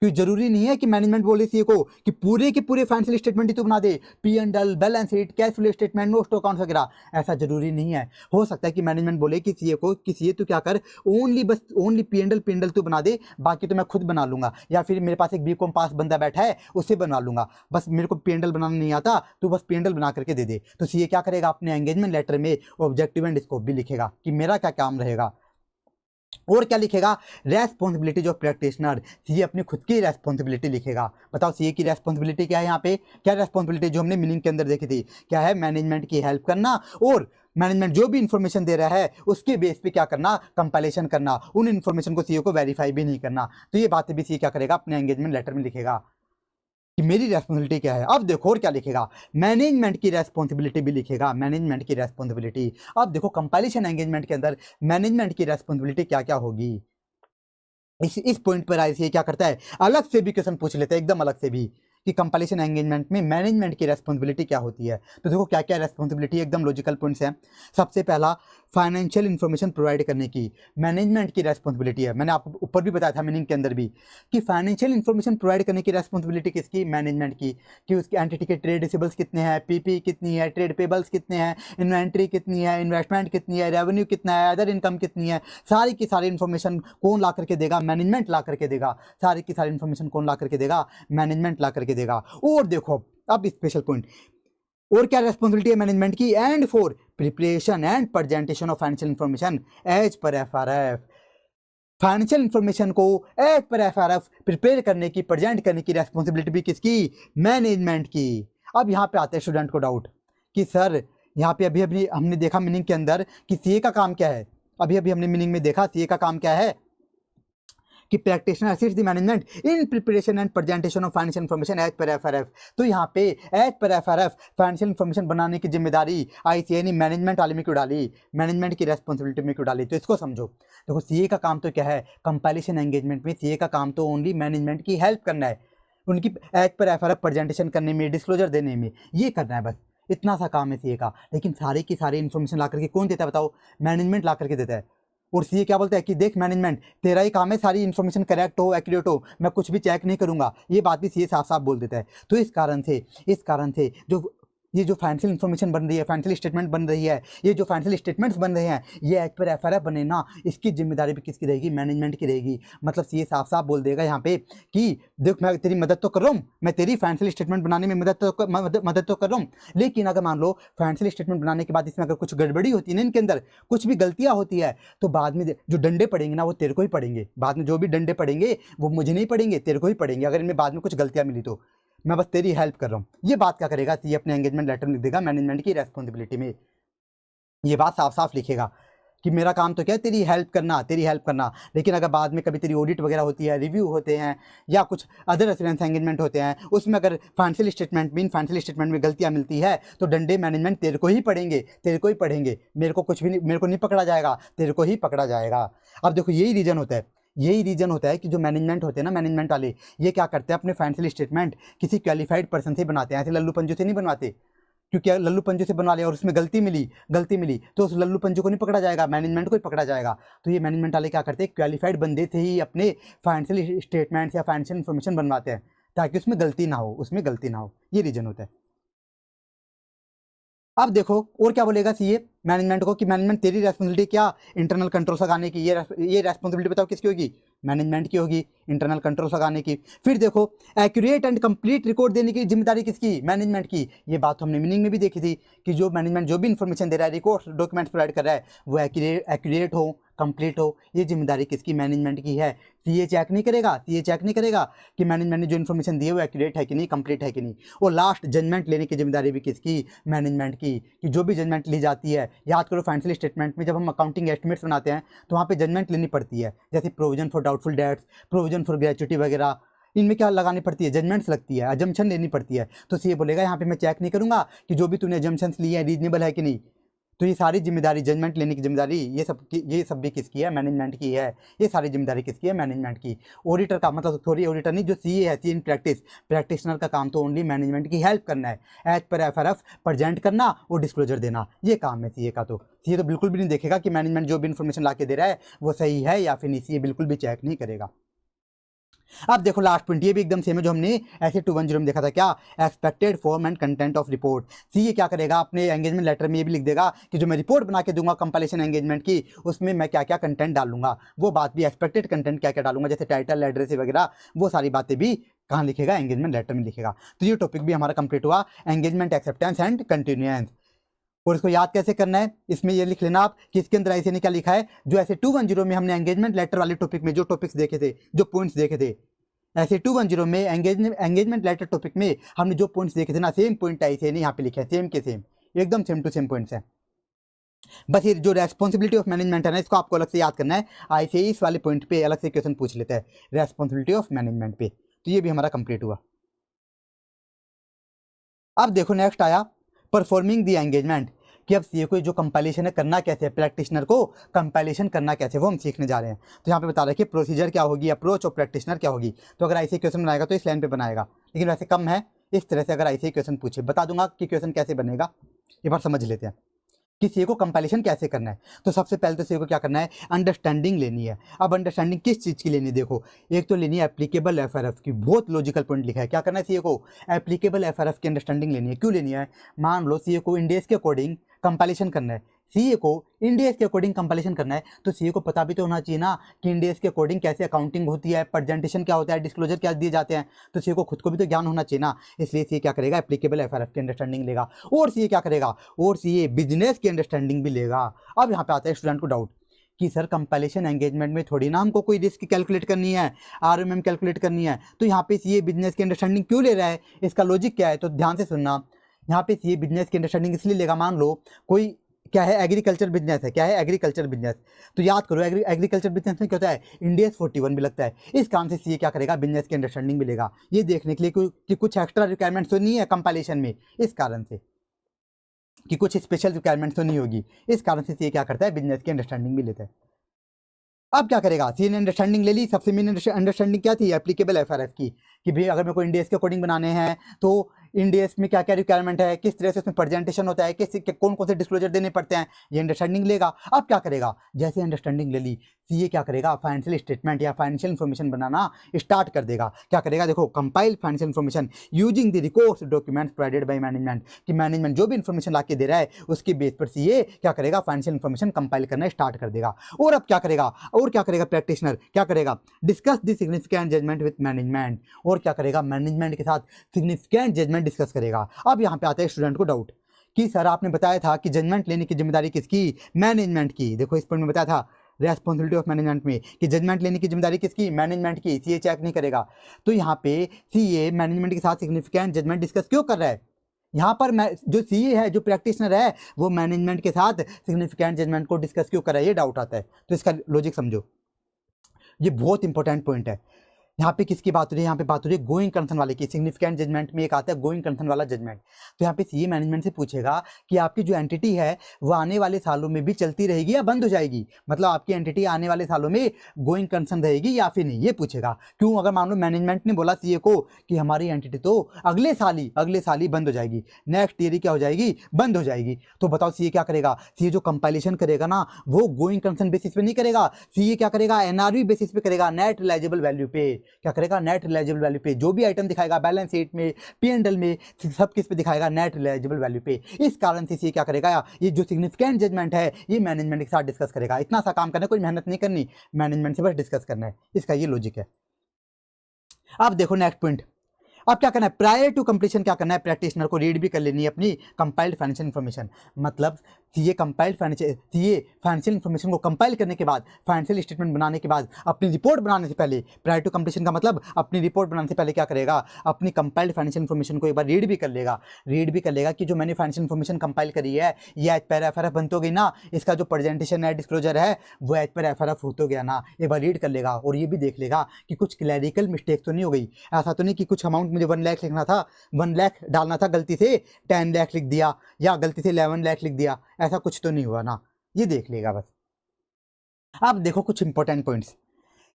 क्योंकि जरूरी नहीं है कि मैनेजमेंट बोले सीए को कि पूरे के पूरे फाइनेंशियल स्टेटमेंट ही तो बना दे, P&L, balance sheet, cash flow statement, note accounts वगैरह, ऐसा जरूरी नहीं है। हो सकता है कि मैनेजमेंट बोले कि सीए को, कि सीए तू क्या कर, ओनली P&L तू बना दे, बाकी तो मैं खुद बना लूंगा, या फिर मेरे पास एक बीकॉम पास बंदा बैठा है उससे बना लूंगा, बस मेरे को P&L बनाना नहीं आता, तू बस P&L बना करके दे दे। तो सीए क्या करेगा, अपने एंगेजमेंट लेटर में ऑब्जेक्टिव एंड स्कोप भी लिखेगा कि मेरा क्या काम रहेगा। और क्या लिखेगा, रेस्पॉन्सिबिलिटीज ऑफ प्रैक्टिशनर, सीए अपनी खुद की रेस्पॉन्सिबिलिटी लिखेगा। बताओ सीए की रेस्पॉन्सिबिलिटी क्या है, यहाँ पे क्या रेस्पॉन्सिबिलिटी जो हमने मीनिंग के अंदर देखी थी, क्या है, मैनेजमेंट की हेल्प करना, और मैनेजमेंट जो भी इंफॉर्मेशन दे रहा है उसके बेस पे क्या करना, कंपाइलेशन करना, उन इंफॉर्मेशन को सीए को वेरीफाई भी नहीं करना। तो ये बातें भी सीए क्या करेगा, अपने एंगेजमेंट लेटर में लिखेगा कि मेरी रेस्पॉन्सिबिलिटी क्या है। अब देखो और क्या लिखेगा, मैनेजमेंट की रेस्पॉन्सिबिलिटी भी लिखेगा, मैनेजमेंट की रेस्पॉन्सिबिलिटी। अब देखो कंपाइलेशन एंगेजमेंट के अंदर मैनेजमेंट की रेस्पॉन्सिबिलिटी क्या क्या होगी। इस पॉइंट पर आईसीए क्या करता है, अलग से भी क्वेश्चन पूछ लेता है, एकदम अलग से भी, कि कंपाइलेशन एंगेजमेंट में मैनेजमेंट की रेस्पॉन्सिबिलिटी क्या होती है। तो देखो क्या क्या रेस्पॉन्सिबिलिटी, एकदम लॉजिकल पॉइंट्स हैं। सबसे पहला, फाइनेंशियल इन्फॉर्मेशन प्रोवाइड करने की मैनेजमेंट की रेस्पॉन्सिबिलिटी है। मैंने आपको ऊपर भी बताया था मीनिंग के अंदर भी कि फाइनेंशियल इन्फॉर्मेशन प्रोवाइड करने की रेस्पॉन्सिबिलिटी किसकी, मैनेजमेंट की, कि उसकी एंटिटी के ट्रेड रिसीवेबल्स कितने हैं, पीपी कितनी है, ट्रेड पेबल्स कितने हैं, इन्वेंट्री कितनी है, इन्वेस्टमेंट कितनी है, रेवेन्यू कितना है, अदर इनकम कितनी है, सारी की सारी इन्फॉर्मेशन कौन ला करके देगा, मैनेजमेंट ला करके देगा। सारी की सारी इन्फॉर्मेशन कौन ला करके देगा, मैनेजमेंट ला करके देगा। और देखो अब स्पेशल पॉइंट, और क्या रेस्पॉन्सिबिलिटी है मैनेजमेंट की, and for preparation and presentation of financial information as per FRF. Financial information को एज पर एफआरएफ प्रिपेयर करने की, प्रेजेंट करने की रेस्पॉन्सिबिलिटी भी किसकी, मैनेजमेंट की। अब यहाँ पे आते हैं स्टूडेंट को डाउट कि सर यहाँ पे अभी अभी हमने देखा मीनिंग के अंदर कि सीए का काम क्या है। अभी अभी हमने मीनिंग में देखा सीए का काम क्या है कि practitioner assist the management in preparation and presentation of financial information as per FRF. तो यहाँ पे as per FRF financial information बनाने की जिम्मेदारी आईसीए ने मैनेजमेंट वाले में क्यों डाली, मैनेजमेंट की रेस्पॉन्सिबिलिटी में क्यों डाली। तो इसको समझो। देखो सीए का काम तो क्या है, कंपाइलेशन एंगेजमेंट में सीए का काम तो ओनली मैनेजमेंट की हेल्प करना है, उनकी एज पर एफआरएफ प्रेजेंटेशन करने में, डिस्क्लोजर देने में, ये करना है बस, इतना सा काम है सीए का। लेकिन सारी की सारी इन्फॉर्मेशन ला करके कौन देता है बताओ, मैनेजमेंट ला करके देता है। और सीए क्या बोलता है कि देख मैनेजमेंट, तेरा ही काम है सारी इन्फॉर्मेशन करेक्ट हो, एक्यूरेट हो, मैं कुछ भी चेक नहीं करूंगा। ये बात भी सीए साफ साफ बोल देता है। तो इस कारण से जो ये जो फाइनेंशियल इन्फॉर्मेशन बन रही है, फाइनेंशियल स्टेटमेंट बन रही है, ये जो फाइनेंशियल स्टेटमेंट्स बन रहे हैं, ये एज पर एफआरएफ बने ना, इसकी जिम्मेदारी भी किसकी रहेगी, मैनेजमेंट की रहेगी। मतलब सीए साफ साफ बोल देगा यहाँ पे कि देख मैं तेरी मदद तो कर रहा हूँ, मैं तेरी फाइनेंशियल स्टेटमेंट बनाने में मदद तो कर रहा हूँ, लेकिन अगर मान लो फाइनेंशियल स्टेटमेंट बनाने के बाद इसमें अगर कुछ गड़बड़ी होती है ना, इनके अंदर कुछ भी गलतियाँ होती है, तो बाद में जो डंडे पड़ेंगे ना वो तेरे को ही पड़ेंगे। बाद में जो भी डंडे पड़ेंगे वो मुझे नहीं पड़ेंगे, तेरे को ही पड़ेंगे, अगर इनमें बाद में कुछ गलतियाँ मिली तो। मैं बस तेरी हेल्प कर रहा हूँ। ये बात क्या करेगा सीए अपने एंगेजमेंट लेटर में लिख देगा, मैनेजमेंट की रेस्पॉन्सिबिलिटी में ये बात साफ साफ लिखेगा कि मेरा काम तो क्या है, तेरी हेल्प करना। लेकिन अगर बाद में कभी तेरी ऑडिट वगैरह होती है, रिव्यू होते हैं या कुछ अदर एश्योरेंस एंगेजमेंट होते हैं, उसमें अगर फाइनेंशियल स्टेटमेंट में गलतियाँ मिलती है तो डंडे मैनेजमेंट तेरे को ही पड़ेंगे, मेरे को नहीं पकड़ा जाएगा, तेरे को ही पकड़ा जाएगा। अब देखो यही रीजन होता है कि जो मैनेजमेंट होते हैं ना, मैनेजमेंट वाले ये क्या करते हैं, अपने फाइनेंशियल स्टेटमेंट किसी क्वालिफाइड पर्सन से बनाते हैं, ऐसे लल्लू पंजू से नहीं बनवाते। क्योंकि लल्लू पंजू से बनवा लिया और उसमें गलती मिली तो उस लल्लू पंजू को नहीं पकड़ा जाएगा, मैनेजमेंट को ही पकड़ा जाएगा। तो ये मैनेजमेंट वाले क्या करते हैं, क्वालिफाइड बंदे से ही अपने फाइनेंशियल स्टेटमेंट्स या फाइनेंशियल इन्फॉर्मेशन बनवाते हैं ताकि उसमें गलती ना हो, ये रीजन होता है। अब देखो और क्या बोलेगा सीए मैनेजमेंट को कि मैनेजमेंट तेरी रेस्पॉन्सिबिलिटी क्या, इंटरनल कंट्रोल्स लगाने की। ये रेस्पॉन्सिबिलिटी बताओ किसकी होगी, मैनेजमेंट की होगी, इंटरनल कंट्रोल्स लगाने की। फिर देखो एक्यूरेट एंड कंप्लीट रिकॉर्ड देने की जिम्मेदारी किसकी, मैनेजमेंट की। ये बात हमने मीनिंग में भी देखी थी कि जो मैनेजमेंट जो भी इन्फॉर्मेशन दे रहा है, रिकॉर्ड डॉक्यूमेंट्स प्रोवाइड कर रहा है, वो एक्यूरेट हो, कंप्लीट हो, ये जिम्मेदारी किसकी, मैनेजमेंट की है। सीए चेक नहीं करेगा कि मैनेजमेंट ने जो इन्फॉर्मेशन दी है वो एक्यूरेट है कि नहीं, कंप्लीट है कि नहीं। और लास्ट जजमेंट लेने की जिम्मेदारी भी किसकी, मैनेजमेंट की, कि जो भी जजमेंट ली जाती है, याद करो फाइनेंशियल स्टेटमेंट में जब हम अकाउंटिंग एस्टिमेट्स बनाते हैं तो वहाँ पे जजमेंट लेनी पड़ती है, जैसे provision for doubtful debts, provision for gratuity वगैरह, इनमें क्या लगानी पड़ती है, जजमेंट्स लगती है, अजम्पशन लेनी पड़ती है। तो सीए बोलेगा यहाँ पे मैं चेक नहीं करूँगा कि जो भी तूने अजम्पशंस लिए हैं रीजनेबल है कि नहीं। तो ये सारी जिम्मेदारी, जजमेंट लेने की जिम्मेदारी, ये सब भी किसकी है, मैनेजमेंट की है। ये सारी जिम्मेदारी किसकी है, मैनेजमेंट की। ऑडिटर का मतलब सॉरी ऑडिटर नहीं, जो सीए है, सी इन प्रैक्टिशनर का काम तो ओनली मैनेजमेंट की हेल्प करना है, एज पर एफआरएफ प्रेजेंट करना और डिस्क्लोजर देना, ये काम है सीए का। तो सीए तो बिल्कुल भी नहीं देखेगा कि मैनेजमेंट जो भी इन्फॉर्मेशन ला के दे रहा है वो सही है या फिर नहीं, सीए बिल्कुल भी चेक नहीं करेगा। अब देखो लास्ट पॉइंट, ये भी एकदम सेम है जो हमने ऐसे 210 में देखा था, क्या, expected form and content of report. CA क्या करेगा, अपने एंगेजमेंट लेटर में ये भी लिख देगा कि जो मैं रिपोर्ट बना के दूंगा कंपाइलेशन एंगेजमेंट की, उसमें मैं क्या क्या कंटेंट डालूंगा, वो बात भी एक्सपेक्टेड कंटेंट क्या क्या डालूंगा, जैसे टाइटल, एड्रेस वगैरह, वो सारी बातें भी कहाँ लिखेगा, एंगेजमेंट लेटर में लिखेगा। तो ये टॉपिक भी हमारा कंप्लीट हुआ, एंगेजमेंट एक्सेप्टेंस एंड कंटिन्यूएंस। और इसको याद कैसे करना है, इसमें ये लिख लेना आप कि इसके अंदर ऐसे ने क्या लिखा है, जो ऐसे 210 में हमने एंगेजमेंट लेटर वाले टॉपिक में जो टॉपिक्स देखे थे, जो पॉइंट्स देखे थे, ऐसे 210 में एंगेजमेंट लेटर टॉपिक में हमने जो पॉइंट्स देखे थे ना, सेम पॉइंट ऐसे नहीं यहाँ पे लिखे हैं, सेम के सेम, एकदम सेम टू सेम पॉइंट्स हैं। बस ये जो रेस्पॉन्सिबिलिटी ऑफ मैनेजमेंट है ना, इसको आपको अलग से याद करना है। ऐसे ही इस वाले पॉइंट पे अलग से क्वेश्चन पूछ लेता है, रेस्पॉन्सिबिलिटी ऑफ मैनेजमेंट पे। तो ये भी हमारा कंप्लीट हुआ। अब देखो नेक्स्ट आया परफॉर्मिंग द एंगेजमेंट, कि अब सीए को जो कंपाइलेशन है करना कैसे है, प्रैक्टिशनर को कंपाइलेशन करना कैसे वो हम सीखने जा रहे हैं। तो यहाँ पे बता रहा है कि प्रोसीजर क्या होगी, अप्रोच और प्रैक्टिशनर क्या होगी। तो अगर ऐसे क्वेश्चन बनाएगा तो इस लाइन पे बनाएगा, लेकिन वैसे कम है। इस तरह से अगर ऐसे क्वेश्चन पूछे, बता दूंगा कि क्वेश्चन कैसे बनेगा, एक बार समझ लेते हैं कि सीए को कंपाइलेशन कैसे करना है। तो सबसे पहले तो सीए को क्या करना है, अंडरस्टैंडिंग लेनी है। अब अंडरस्टैंडिंग किस चीज़ की लेनी है, देखो एक तो लेनी है एप्लीकेबल एफआरएफ की, बहुत लॉजिकल पॉइंट लिखा है। क्या करना है सीए को, एप्लीकेबल एफआरएफ की अंडरस्टैंडिंग लेनी है। क्यों लेनी है, मान लो सीए को इंडेक्स के अकॉर्डिंग कंपाइलेशन करना है, सीए को इंडेक्स के अकॉर्डिंग कंपाइलेशन करना है, तो सीए को पता भी तो होना चाहिए ना कि इंडेक्स के अकॉर्डिंग कैसे अकाउंटिंग होती है, प्रेजेंटेशन क्या होता है, डिस्क्लोजर क्या दिए जाते हैं। तो सीए को खुद को भी तो ज्ञान होना चाहिए ना, इसलिए सीए क्या करेगा, एप्लीकेबल एफआरएफ की अंडरस्टैंडिंग लेगा। और सीए क्या करेगा, और सीए बिजनेस की अंडरस्टैंडिंग भी लेगा। अब यहाँ पे आता है स्टूडेंट को डाउट कि सर कंपाइलेशन एंगेजमेंट में थोड़ी ना हमको कोई रिस्क कैलकुलेट करनी है, आरएमएम कैलकुलेट करनी है, तो यहाँ पे सीए बिजनेस की अंडरस्टैंडिंग क्यों ले रहा है, इसका लॉजिक क्या है। तो ध्यान से सुनना, यहाँ पे सीए बिजनेस की अंडरस्टैंडिंग इसलिए लेगा, मान लो कोई क्या है, एग्रीकल्चर बिजनेस है, क्या है एग्रीकल्चर बिजनेस। तो याद करो एग्रीकल्चर बिजनेस में क्या होता है, इंडिया 41 भी लगता है। इस काम से सीए क्या करेगा, बिजनेस की अंडरस्टैंडिंग मिलेगा, ये देखने के लिए कि कुछ एक्स्ट्रा रिक्वायरमेंट्स तो नहीं है कंपाइलेशन में, इस कारण से कि कुछ स्पेशल रिक्वायरमेंट्स तो नहीं होगी, इस कारण से सीए क्या करता है, बिजनेस की अंडरस्टैंडिंग भी लेता है। अब क्या करेगा, सीए ने अंडरस्टैंडिंग ले ली। सबसे मेन अंडरस्टैंडिंग क्या थी, एप्लीकेबल एफआरएफ की, कि भाई अगर मेरे को इंडेक्स के अकॉर्डिंग बनाने हैं तो इंडेक्स में क्या क्या रिक्वायरमेंट है, किस तरह से उसमें प्रेजेंटेशन होता है, कौन कौन से डिस्क्लोजर देने पड़ते हैं, ये अंडरस्टैंडिंग लेगा। अब क्या करेगा, जैसे अंडरस्टैंडिंग ले ली, सीए क्या करेगा, फाइनेंशियल स्टेटमेंट या फाइनेंशियल इन्फॉर्मेशन बनाना स्टार्ट कर देगा। क्या करेगा, देखो compile financial information using the records documents provided by management, कि मैनेजमेंट जो भी इन्फॉर्मेशन ला के दे रहा है उसके बेस पर सीए क्या करेगा, फाइनेंशियल इन्फॉर्मेशन कंपाइल करना स्टार्ट कर देगा। और अब क्या करेगा, और क्या करेगा, प्रैक्टिशनर क्या करेगा, discuss the significant judgment with management, और क्या करेगा, मैनेजमेंट के साथ सिग्निफिकेंट जजमेंट डिस्कस करेगा। अब यहाँ पे आता है स्टूडेंट को डाउट कि सर आपने बताया था कि जजमेंट लेने की जिम्मेदारी किसकी, मैनेजमेंट की। देखो इस पॉइंट में बताया था रेस्पॉन्सिबिलिटी ऑफ मैनेजमेंट में कि जजमेंट लेने की जिम्मेदारी किसकी, मैनेजमेंट की, सीए चेक नहीं करेगा। तो यहाँ पे सीए मैनेजमेंट के साथ सिग्निफिकेंट जजमेंट डिस्कस क्यों कर रहा है, यहाँ पर जो सीए है, जो प्रैक्टिशनर है, वो मैनेजमेंट के साथ सिग्निफिकेंट जजमेंट को डिस्कस क्यों कर रहा है, ये डाउट आता है। तो इसका लॉजिक समझो, ये बहुत इंपॉर्टेंट पॉइंट है। यहाँ पे किसकी बात हो रही है, यहाँ पे बात हो रही है गोइंग कंसर्न वाले की। सिग्निफिकेंट जजमेंट में एक आता है गोइंग कंसर्न वाला जजमेंट। तो यहाँ पे सीए मैनेजमेंट से पूछेगा कि आपकी जो एंटिटी है वो आने वाले सालों में भी चलती रहेगी या बंद हो जाएगी, मतलब आपकी एंटिटी आने वाले सालों में गोइंग कंसर्न रहेगी या फिर नहीं, ये पूछेगा। क्यों, अगर मान लो मैनेजमेंट ने बोला सीए को कि हमारी एंटिटी तो अगले साल ही बंद हो जाएगी, नेक्स्ट ईयर ही क्या हो जाएगी, बंद हो जाएगी, तो बताओ सीए क्या करेगा, सीए जो कंपाइलेशन करेगा ना वो गोइंग कंसर्न बेसिस पे नहीं करेगा, सीए क्या करेगा, एनआरवी बेसिस पे करेगा, नेट रिलायजेबल वैल्यू पे। क्या करेगा, नेट रिलायजेबल वैल्यू पे। जो भी आइटम दिखाएगा बैलेंस शीट में, पी&एल में, सब किस पे दिखाएगा, नेट रिलायजेबल वैल्यू पे। इस कारण से ये क्या करेगा, ये जो सिग्निफिकेंट जजमेंट है ये मैनेजमेंट के साथ डिस्कस करेगा। इतना सा काम करना, कोई मेहनत नहीं करनी, मैनेजमेंट से बस डिस्कस करना है, इसका ये लॉजिक है। अब देखो नेक्स्ट पॉइंट, अब क्या करना है, प्रायर टू कंप्लीशन क्या करना है, प्रैक्टिशनर को रीड भी कर लेनी है अपनी कंपाइल्ड फाइनेंशियल इन्फॉर्मेशन। मतलब सीए फाइनेंशियल इन्फॉर्मेशन को कंपाइल करने के बाद, फाइनेंशियल स्टेटमेंट बनाने के बाद, अपनी रिपोर्ट बनाने से पहले, प्रायर टू कंप्लीशन का मतलब अपनी रिपोर्ट बनाने से पहले क्या करेगा, अपनी कंपाइल्ड फाइनेंशियल इन्फॉर्मेशन को एक बार रीड भी कर लेगा कि जो मैंने फाइनेंशियल इन्फॉर्मेशन कंपाइल करी है ये एज पर एफआरएफ बन तो गई ना, इसका जो प्रेजेंटेशन है, डिस्क्लोजर है, वो एज पर एफआरएफ हो तो गया ना, एक बार रीड कर लेगा। और ये भी देख लेगा कि कुछ क्लैरिकल मिस्टेक तो नहीं हो गई, ऐसा तो नहीं कि कुछ अमाउंट मुझे 1 लाख लिखना था, 1 लाख डालना था, गलती से 10 लाख लिख दिया, या गलती से 11 लाख लिख दिया, ऐसा कुछ तो नहीं हुआ ना, ये देख लेगा बस। अब देखो कुछ इंपॉर्टेंट पॉइंट्स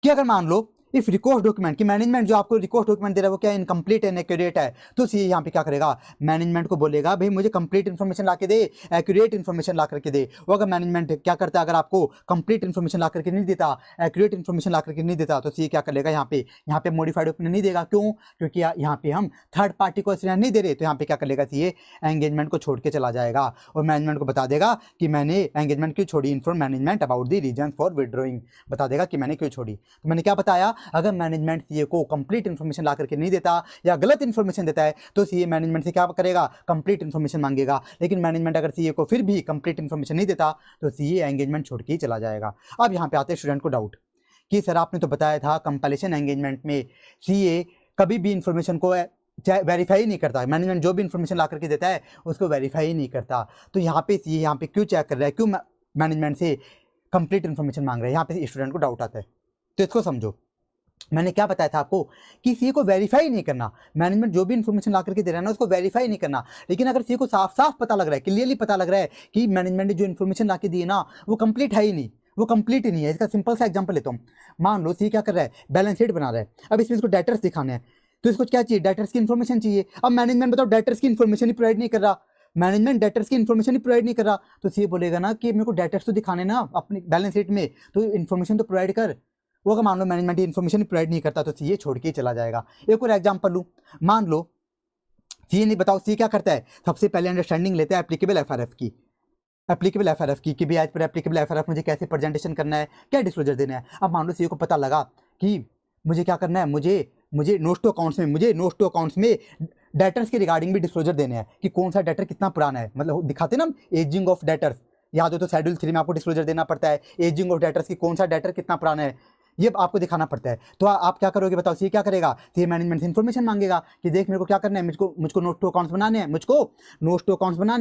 कि अगर मान लो इफ रिकॉर्ड डॉक्यूमेंट, कि मैनेजमेंट जो आपको रिकॉर्ड डॉक्यूमेंट दे रहा है वो क्या इनकम्प्लीट एंड एक्यूरेट है, तो सीए यहाँ पे क्या करेगा, मैनेजमेंट को बोलेगा भाई मुझे कंप्लीट इन्फॉर्मेशन ला के दे, एक्यूरेट इन्फॉर्मेशन ला करके दे। वो अगर मैनेजमेंट क्या करता है, अगर आपको कंप्लीट इन्फॉर्मेशन ला करके नहीं देता, एक्यूरेट इन्फॉर्मेशन ला करके नहीं देता, तो सीए क्या करेगा, यहाँ पे मॉडिफाइड ओपिनियन नहीं देगा। क्यों, क्योंकि यहाँ पे हम थर्ड पार्टी को असिस्टेंस नहीं दे रहे, तो यहाँ पे क्या कर लेगा सीए, एंगेजमेंट को छोड़ के चला जाएगा और मैनेजमेंट को बता देगा कि मैंने एंगेजमेंट क्यों छोड़ी, inform management about the reason for withdrawing, बता देगा कि मैंने क्यों छोड़ी। तो मैंने क्या बताया, अगर मैनेजमेंट सीए को कंप्लीट इन्फॉर्मेशन ला करके नहीं देता या गलत इन्फॉर्मेशन देता है तो सीए मैनेजमेंट से क्या करेगा, कंप्लीट इन्फॉर्मेशन मांगेगा। लेकिन मैनेजमेंट अगर सीए को फिर भी कंप्लीट इन्फॉर्मेशन नहीं देता तो सीए एंगेजमेंट छोड़ के ही चला जाएगा। अब यहाँ पे आते हैं स्टूडेंट को डाउट कि सर आपने तो बताया था कंपाइलेशन एंगेजमेंट में सीए कभी भी इन्फॉर्मेशन को वेरीफाई नहीं करता, मैनेजमेंट जो भी इन्फॉर्मेशन ला करके देता है उसको वेरीफाई नहीं करता, तो यहाँ पे सीए यहाँ पे क्यों चेक कर रहा है, क्यों मैनेजमेंट से कंप्लीट इन्फॉर्मेशन मांग रहा है, यहाँ पे स्टूडेंट को डाउट आता है। तो इसको समझो, मैंने क्या बताया था आपको कि सी को वेरीफाई नहीं करना, मैनेजमेंट जो भी इन्फॉर्मेशन ला करके दे रहा है ना उसको वेरीफाई नहीं करना। लेकिन अगर सी को साफ साफ पता लग रहा है, क्लियरली पता लग रहा है कि मैनेजमेंट ने जो इन्फॉर्मेशन ला के दी है ना वो कंप्लीट है ही नहीं, वो कंप्लीट ही नहीं है। इसका सिंपल सा एग्जांपल लेता हूँ। मान लो सी क्या कर रहा है, बैलेंस शीट बना रहा है। अब इसमें इसको डेटर्स दिखाने हैं, तो इसको क्या चाहिए, डेटर्स की इन्फॉर्मेशन चाहिए। अब मैनेजमेंट बताओ डेटर्स की इन्फॉर्मेशन ही प्रोवाइड नहीं कर रहा, मैनेजमेंट डेटर्स की इन्फॉर्मेशन ही प्रोवाइड नहीं कर रहा, तो सी बोलेगा ना कि मेरे को डेटर्स तो दिखाने ना अपनी बैलेंस शीट में, तो इन्फॉर्मेशन तो प्रोवाइड कर। वो अगर मान लो मैनेजमेंट इन्फॉर्मेशन प्रोवाइड नहीं करता तो सी छोड़ के चला जाएगा। एक और एग्जांपल लूँ, मान लो सी नहीं, बताओ सी क्या करता है, सबसे पहले अंडरस्टैंडिंग लेता है एप्लीकेबल एफआरएफ की, एप्लीकेबल एफआरएफ की कि भी आज पर एप्लीकेबल एफआरएफ मुझे कैसे प्रेजेंटेशन करना है, क्या डिस्क्लोजर देना है। अब मान लो सी को पता लगा कि मुझे क्या करना है, मुझे नोट्स टू अकाउंट्स में डेटर्स के रिगार्डिंग भी डिस्क्लोजर देने हैं कि कौन सा डेटर कितना पुराना है, मतलब दिखाते ना हम एजिंग ऑफ डेटर्स, याद हो तो शेड्यूल 3 में आपको डिस्क्लोजर देना पड़ता है एजिंग ऑफ डेटर्स की, कौन सा डेटर कितना पुराना है, ये आपको दिखाना पड़ता है। तो आप क्या करोगे बताओ, सी क्या करेगा, सी मैनेजमेंट से इन्फॉर्मेशन मांगेगा कि देख मेरे को क्या करना है, मुझको नोट टू अकाउंट्स बनाने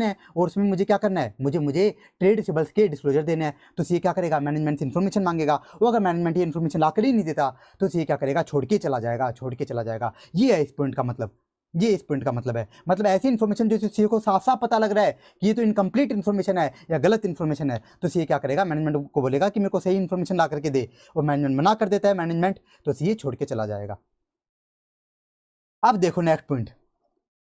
हैं, और उसमें मुझे क्या करना है, मुझे ट्रेड रिसीवेबल्स के डिस्क्लोजर देने हैं। तो सी क्या करेगा, मैनेजमेंट से इन्फॉर्मेशन मांगेगा। वो अगर मैनेजमेंट ये इन्फॉर्मेशन ला कर ही नहीं देता तो सी क्या करेगा, छोड़ के चला जाएगा। ये है इस पॉइंट का मतलब, ये इस पॉइंट का मतलब है। मतलब ऐसी इन्फॉर्मेशन जो सी को साफ साफ पता लग रहा है कि ये तो इनकम्प्लीट इन्फॉर्मेशन है या गलत इन्फॉर्मेशन है, तो सी क्या करेगा, मैनेजमेंट को बोलेगा कि मेरे को सही इन्फॉर्मेशन ला करके दे, और मैनेजमेंट मना कर देता है मैनेजमेंट, तो सी छोड़ के चला जाएगा। अब देखो नेक्स्ट पॉइंट,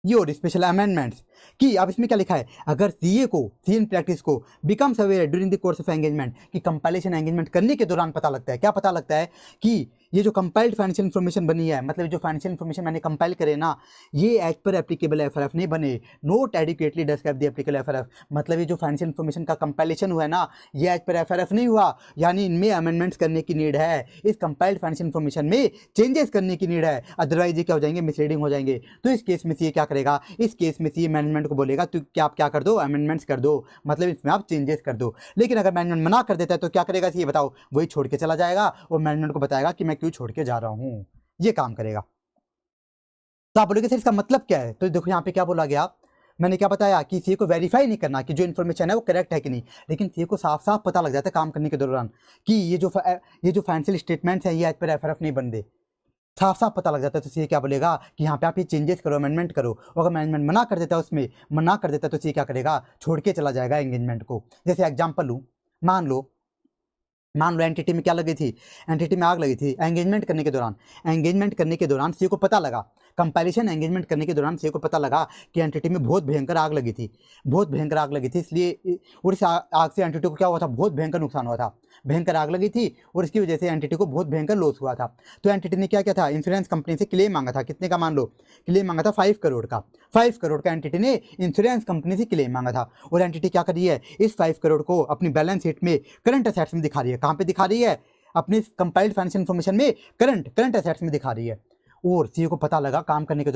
ये और स्पेशल अमेंडमेंट्स कि अब इसमें क्या लिखा है, अगर सीए इन प्रैक्टिस को becomes aware during the course of engagement, कि कंपाइलेशन एंगेजमेंट करने के दौरान पता लगता है, क्या पता लगता है कि ये जो कंपाइल्ड फाइनेंशियल इन्फॉर्मेशन बनी है, मतलब जो फाइनेंशियल इन्फॉर्मेशन मैंने कंपाइल करे ना, ये एज पर एप्लीकेबल एफआरएफ नहीं बने, note adequately describe the applicable FRF, मतलब ये जो फाइनेंशियल इन्फॉर्मेशन का कंपाइलेशन हुआ है ना, ये एज पर एफआरएफ नहीं हुआ, यानी इनमें अमेंडमेंट्स करने की नीड है, इस कंपाइल्ड फाइनेंशियल इन्फॉर्मेशन में चेंजेस करने की नीड है, अदरवाइज ये क्या हो जाएंगे, मिसलीडिंग हो जाएंगे। तो इस केस में सी क्या करेगा, इस केस में सी मैनेजमेंट को बोलेगा तो क्या आप क्या कर दो, अमेंडमेंट्स कर दो, मतलब इसमें आप चेंजेस कर दो। लेकिन अगर मैनेजमेंट मना कर देता है तो क्या करेगा सी, बताओ, वही छोड़ के चला जाएगा और मैनेजमेंट को बताएगा कि मैं क्यों छोड़ के जा रहा हूं, ये काम करेगा। तो आप बोलोगे सर इसका मतलब क्या है, तो देखो यहाँ पे क्या बोला गया, मैंने क्या बताया कि सी को वेरीफाई नहीं करना कि जो इन्फॉर्मेशन है वो करेक्ट है कि नहीं, लेकिन सी को साफ साफ पता लग जाता है काम करने के दौरान कि ये जो फाइनेंशियल स्टेटमेंट्स है ये एज पर एफआरएफ नहीं बन दे, साफ साफ पता लग जाता है। तो सी क्या बोलेगा कि यहाँ पे आप ये चेंजेस करो, अमेंडमेंट करो, और अगर मैनेजमेंट मना कर देता है, उसमें मना कर देता है तो सी क्या करेगा, छोड़ के चला जाएगा एंगेजमेंट को। जैसे एग्जांपल लूँ, मान लो एंटिटी में क्या लगी थी, एंटिटी में आग लगी थी एंगेजमेंट करने के दौरान सी को पता लगा, कंपाइलेशन एंगेजमेंट करने के दौरान सी को पता लगा कि एंटिटी में बहुत भयंकर आग लगी थी, इसलिए और इस आग से एंटिटी को क्या हुआ था, बहुत भयंकर नुकसान हुआ था, भयंकर आग लगी थी और इसकी वजह से एंटिटी को बहुत भयंकर लॉस हुआ था। तो एंटिटी ने क्या किया था, इंश्योरेंस कंपनी से क्लेम मांगा था, कितने का मान लो, क्लेम मांगा था 5 करोड़ का, 5 करोड़ का एंटिटी ने इंश्योरेंस कंपनी से क्लेम मांगा था। और एंटिटी क्या कर रही है, इस 5 करोड़ को अपनी बैलेंस शीट में करंट असेट्स में दिखा रही है, कहाँ पे दिखा रही है, अपनी कंपाइल्ड फाइनेंशियल इन्फॉर्मेशन में करंट असेट्स में दिखा रही है। और सीए को पता लगा काम करने के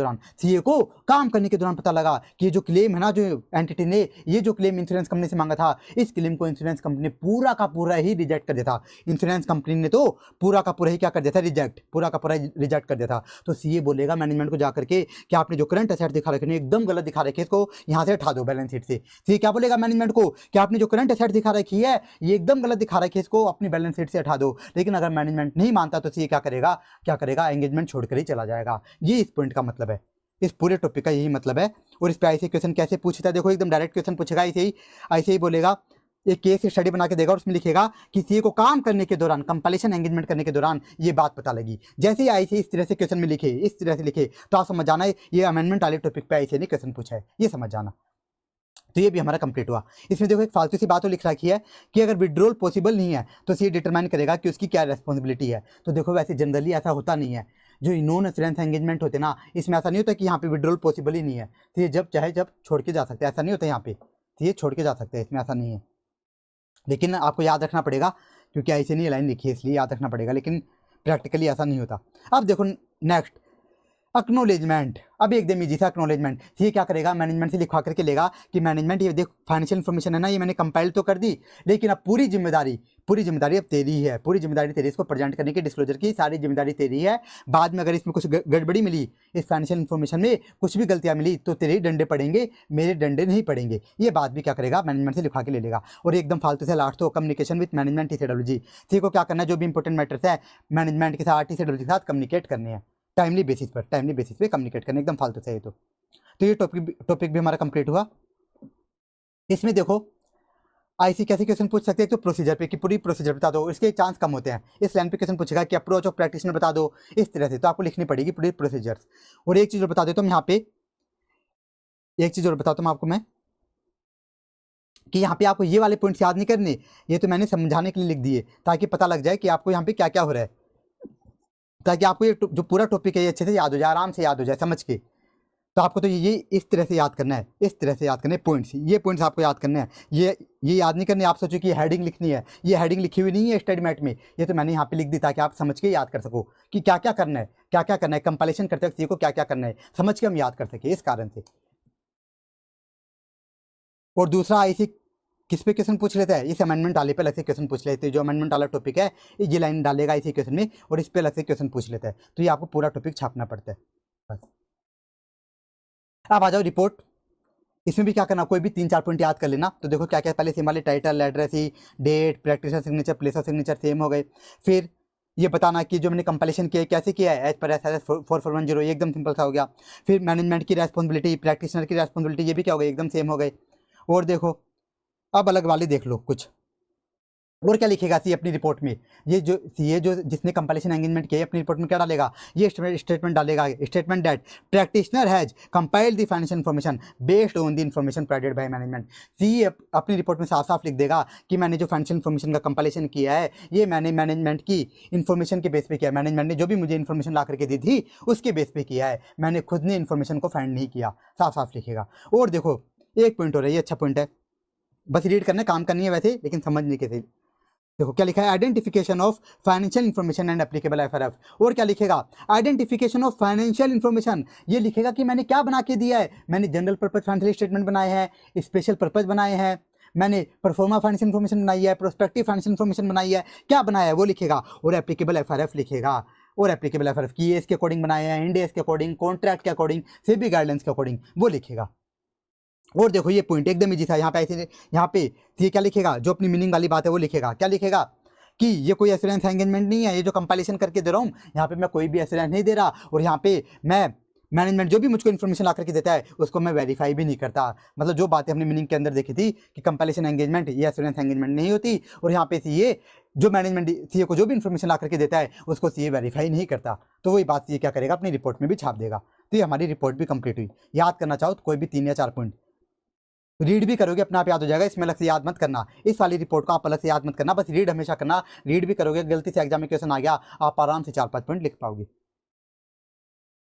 दौरान पता लगा कि जो क्लेम है ना, जो एंटिटी ने ये जो क्लेम इंश्योरेंस कंपनी से मांगा था, इस क्लेम को इंश्योरेंस कंपनी ने पूरा का पूरा ही रिजेक्ट कर दिया था। इंश्योरेंस कंपनी ने तो पूरा का पूरा ही क्या कर दिया था, रिजेक्ट कर दिया था। तो सीए बोलेगा मैनेजमेंट को जाकर के कि आपने जो करंट असेट दिखा रखे एकदम गलत दिखा रखे, इसको यहाँ से हटा दो बैलेंस शीट से। सीए क्या बोलेगा मैनेजमेंट को कि आपने जो करंट असेट दिखा रखी है ये एकदम गलत दिखा रखी है, इसको अपनी बैलेंस शीट से हटा दो। लेकिन अगर मैनेजमेंट नहीं मानता तो सीए क्या करेगा, एंगेजमेंट छोड़कर ही चला जाएगा। ये इस पॉइंट का मतलब है, इस पूरे टॉपिक का यही मतलब है। और इस पे ऐसे क्वेश्चन कैसे पूछता है, देखो एकदम डायरेक्ट क्वेश्चन पूछेगा, ऐसे ही बोलेगा, एक केस स्टडी बना के देगा और उसमें लिखेगा कि सीए को काम करने के दौरान, कंपाइलेशन एंगेजमेंट करने के दौरान ये बात पता लगी। जैसे ही ऐसे इस तरह से क्वेश्चन में लिखे, इस तरह से लिखे, तो आप समझ जाना ये अमेंडमेंट वाले टॉपिक पे ऐसे नहीं क्वेश्चन पूछा है, ये समझ जाना। तो ये भी हमारा कंप्लीट हुआ। इसमें देखो एक फालतू सी बात तो लिख रखी है कि अगर विड्रॉल पॉसिबल नहीं है तो सी डिटरमाइन करेगा कि उसकी क्या रेस्पॉन्सिबिलिटी है। तो देखो वैसे जनरली ऐसा होता नहीं है, जो नॉन एश्योरेंस एंगेजमेंट होते ना, इसमें ऐसा नहीं होता कि यहाँ पे विड्रॉल पॉसिबल ही नहीं है, तो ये जब चाहे जब छोड़ के जा सकते हैं, ऐसा नहीं होता यहाँ पे, तो ये छोड़ के जा सकते हैं, इसमें ऐसा नहीं है। लेकिन आपको याद रखना पड़ेगा क्योंकि ऐसे नहीं लाइन लिखी है, इसलिए याद रखना पड़ेगा, लेकिन प्रैक्टिकली ऐसा नहीं होता। अब देखो नेक्स्ट, एक्नोलेजमेंट, अब एकदम ईजी था एक्नोलेजमेंट। ये क्या करेगा, मैनेजमेंट से लिखवा करके लेगा कि मैनेजमेंट ये देख फाइनेंशियल इन्फॉर्मेशन है ना, ये मैंने कंपाइल तो कर दी, लेकिन अब पूरी जिम्मेदारी अब तेरी है, पूरी जिम्मेदारी तेरी, इसको प्रेजेंट करने की, डिस्क्लोजर की सारी जिम्मेदारी तेरी है। बाद में अगर इसमें कुछ गड़बड़ी मिली, इस फाइनेंशियल इन्फॉर्मेशन में कुछ भी गलतियां मिली, तो तेरे ही डंडे पड़ेंगे, मेरे डंडे नहीं पड़ेंगे। ये बात भी क्या करेगा, मैनेजमेंट से लिखवा के ले लेगा। और एकदम फालतू से लास्ट तो कम्युनिकेशन विद मैनेजमेंट टीसीडब्ल्यूजी, ठीक को क्या करना है, जो भी इंपॉर्टेंट मैटर्स है मैनेजमेंट के साथ टीसीडब्ल्यूजी के साथ कम्युनिकेट करने हैं, टाइमली बेसिस पे कम्युनिकेट करने, एकदम फालतू से। तो ये टॉपिक भी हमारा कंप्लीट हुआ। इसमें देखो आईसी कैसे क्वेश्चन पूछ सकते हैं, तो प्रोसीजर पे, कि पूरी प्रोसीजर बता दो, इसके चांस कम होते हैं। इस लाइन पे क्वेश्चन पूछेगा कि अप्रोच ऑफ प्रैक्टिशनर बता दो, इस तरह से, तो आपको लिखनी पड़ेगी पूरी प्रोसीजर्स। और एक चीज और बता देता हूँ यहाँ पे, एक चीज और बताता हूँ आपको मैं, कि यहाँ पे आपको ये वाले पॉइंट्स याद नहीं करने, ये तो मैंने समझाने के लिए लिख दिए, ताकि पता लग जाए कि आपको यहाँ पे क्या क्या हो रहा है, ताकि आपको ये जो पूरा टॉपिक है ये अच्छे से याद हो जाए, आराम से याद हो जाए समझ के। तो आपको तो ये इस तरह से याद करना है, इस तरह से याद करने पॉइंट्स, ये पॉइंट्स आपको याद करने हैं। ये याद नहीं करने, आप सोचो कि हेडिंग लिखनी है, ये हेडिंग लिखी हुई नहीं है स्टडी मैट में, ये तो मैंने यहाँ पे लिख दी ताकि आप समझ के याद कर सको कि क्या क्या करना है, क्या क्या करना है, कंपाइलेशन करते वक्त को क्या क्या करना है, समझ के हम याद कर सके, इस कारण से। और दूसरा आईसी किस पे क्वेश्चन पूछ लेता है, इस अमेंडमेंट वाले पे अलग से क्वेश्चन पूछ लेते हैं, जो अमेंडमेंट वाला टॉपिक है ये लाइन डालेगा इसी क्वेश्चन में, और इस पे अलग से क्वेश्चन पूछ लेता है। तो ये आपको पूरा टॉपिक छापना पड़ता है बस। अब आ जाओ रिपोर्ट, इसमें भी क्या करना, कोई भी 3-4 पॉइंट याद कर लेना। तो देखो क्या क्या, पहले सेम वाले टाइटल, एड्रेस, ही date, practitioner signature, place of signature same हो गए। फिर ये बताना कि जो मैंने कंपाइलेशन किया है कैसे किया है, एज पर एस 4410, ये एकदम सिंपल सा हो गया। फिर मैनेजमेंट की रेस्पॉन्सिबिलिटी, प्रैक्टिशनर की रेस्पॉन्सिबिलिटी, ये भी क्या हो गई, एकदम सेम हो गए। और देखो अब अलग वाले देख लो कुछ, और क्या लिखेगा सी अपनी रिपोर्ट में, ये जो जिसने कंपाइलेशन एंगेजमेंट किया है अपनी रिपोर्ट में क्या डालेगा, ये स्टेटमेंट डालेगा, statement that practitioner has compiled the financial information based on the information provided by management. सी अपनी रिपोर्ट में साफ साफ लिख देगा कि मैंने जो फाइनेंशियल इन्फॉर्मेशन का कंपाइलेशन किया है ये मैंने मैनेजमेंट की इन्फॉर्मेशन के बेस पे किया है, मैनेजमेंट ने जो भी मुझे इन्फॉर्मेशन ला करके दी थी उसके बेस पे किया है, मैंने खुद ने इन्फॉर्मेशन को फाइंड नहीं किया, साफ साफ लिखेगा। और देखो एक पॉइंट हो रहा है, ये अच्छा पॉइंट है, बस रीड करना, काम करनी है वैसे, लेकिन समझने के लिए। देखो क्या लिखा है, identification of financial information and applicable FRF. और क्या लिखेगा, आइडेंटिफिकेशन ऑफ फाइनेंशियल इन्फॉर्मेशन, ये लिखेगा कि मैंने क्या बना के दिया है, मैंने जनरल पर्पज फाइनेंशियल स्टेटमेंट बनाए हैं, स्पेशल पर्पज बनाए हैं, मैंने परफॉर्मा फाइनेंशियल इन्फॉर्मेशन बनाई है, प्रोस्पेक्टिव फाइनेंशियल इन्फॉर्मेशन बनाई है, क्या बनाया है वो लिखेगा। और एप्लीकेबल एफआरएफ लिखेगा, और एप्लीकेबल एफआरएफ की इसके अकॉर्डिंग बनाए हैं, इंड एस के अकॉर्डिंग, कॉन्ट्रैक्ट के अकॉर्डिंग, सेबी गाइडलाइंस के अकॉर्डिंग, वो लिखेगा। और देखो ये पॉइंट एकदम इजी था, यहाँ पे ऐसे, यहाँ पे ये क्या लिखेगा, जो अपनी मीनिंग वाली बात है वो लिखेगा। क्या लिखेगा कि ये कोई एश्योरेंस एंगेजमेंट नहीं है, ये जो कंपाइलेशन करके दे रहा हूँ यहाँ पे मैं कोई भी एश्योरेंस नहीं दे रहा, और यहाँ पे मैं मैनेजमेंट जो भी मुझको इन्फॉर्मेशन ला करके देता है उसको मैं वेरीफाई भी नहीं करता। मतलब जो बातें हमने मीनिंग के अंदर देखी थी कि कंपाइलेशन एंगेजमेंट ये एश्योरेंस एंगेजमेंट नहीं होती, और यहाँ पे सीए जो मैनेजमेंट सीए को जो भी इन्फॉर्मेशन ला करके देता है उसको सीए वेरीफाई नहीं करता। तो वही बात सीए क्या करेगा, अपनी रिपोर्ट में भी छाप देगा। तो ये हमारी रिपोर्ट भी कंप्लीट हुई। याद करना चाहो तो कोई भी 3 या 4 पॉइंट रीड भी करोगे अपने आप याद हो जाएगा, इसमें अलग से याद मत करना, इस वाली रिपोर्ट को आप अलग से याद मत करना, बस रीड हमेशा करना। रीड भी करोगे, गलती से एग्जाम में क्वेश्चन आ गया आप आराम से 4-5 पॉइंट लिख पाओगे।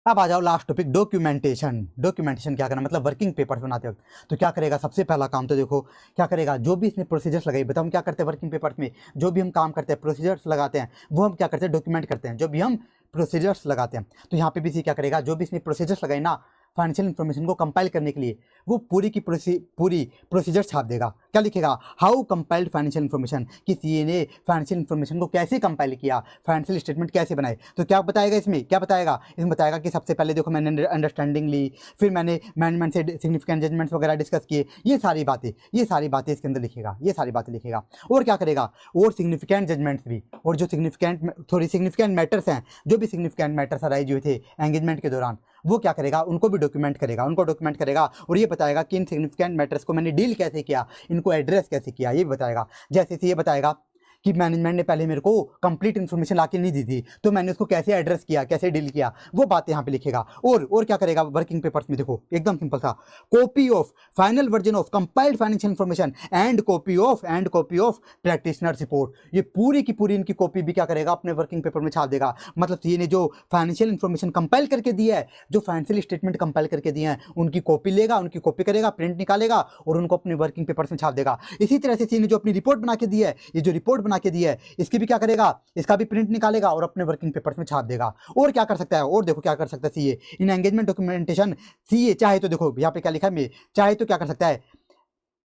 अब आ जाओ लास्ट टॉपिक, डॉक्यूमेंटेशन। डॉक्यूमेंटेशन क्या करना, मतलब वर्किंग पेपर्स बनाते वक्त तो क्या करेगा, सबसे पहला काम तो देखो क्या करेगा, जो भी इसने प्रोसीजर्स लगाई, बताओ हम क्या करते हैं वर्किंग पेपर्स में, जो भी हम काम करते हैं प्रोसीजर्स लगाते हैं वो हम क्या करते हैं, डॉक्यूमेंट करते हैं, जो भी हम प्रोसीजर्स लगाते हैं। तो यहाँ पे भी सी क्या करेगा, जो भी इसने प्रोसीजर्स लगाई ना फाइनेंशियल इन्फॉर्मेशन को कंपाइल करने के लिए, वो पूरी की पूरी प्रोसीजर छाप देगा। क्या लिखेगा, हाउ कंपाइल्ड फाइनेंशियल इन्फॉर्मेशन, कि सीए ने फाइनेंशियल इन्फॉर्मेशन को कैसे कंपाइल किया, फाइनेंशियल स्टेटमेंट कैसे बनाए। तो क्या बताएगा इसमें, क्या बताएगा, इसमें बताएगा कि सबसे पहले देखो मैंने अंडरस्टैंडिंग ली, फिर मैंने मैनेजमेंट से सिग्निफिकेंट जजमेंट्स वगैरह डिस्कस किए, ये सारी बातें इसके अंदर लिखेगा, ये सारी बातें लिखेगा। और क्या करेगा, और सिग्निफिकेंट जजमेंट्स भी, और जो सिग्निफिकेंट मैटर्स हैं, जो भी सिग्निफिकेंट मैटर्स अराइज हुए थे एंगेजमेंट के दौरान, वो क्या करेगा, उनको भी डॉक्यूमेंट करेगा, और ये बताएगा कि इन सिग्निफिकेंट मैटर्स को मैंने डील कैसे किया, इनको एड्रेस कैसे किया, ये भी बताएगा। जैसे ये बताएगा कि मैनेजमेंट ने पहले मेरे को कंप्लीट इन्फॉर्मेशन लाके नहीं दी थी, तो मैंने उसको कैसे एड्रेस किया, कैसे डील किया, वो बातें यहाँ पे लिखेगा। और क्या करेगा वर्किंग पेपर्स में, देखो एकदम सिंपल था, copy of final version of compiled financial information and copy of practitioner report, ये पूरी की पूरी इनकी कॉपी भी क्या करेगा, अपने वर्किंग पेपर में छाप देगा। मतलब ये ने जो फाइनेंशियल इन्फॉर्मेशन कंपाइल करके दिया है, जो फाइनेंशियल स्टेटमेंट कंपाइल करके दिए हैं, उनकी कॉपी लेगा, उनकी कॉपी करेगा, प्रिंट निकालेगा और उनको अपने वर्किंग पेपर्स में छाप देगा। इसी तरह से जो अपनी रिपोर्ट बना के दी है, ये जो रिपोर्ट बना के दी है, इसकी भी क्या करेगा, इसका भी प्रिंट निकालेगा और अपने वर्किंग पेपर्स में छाप देगा। और क्या कर सकता है, और देखो क्या कर सकता है सीए इन एंगेजमेंट डॉक्यूमेंटेशन। सीए चाहे तो देखो यहाँ पे क्या लिखा है, मैं चाहे तो क्या कर सकता है,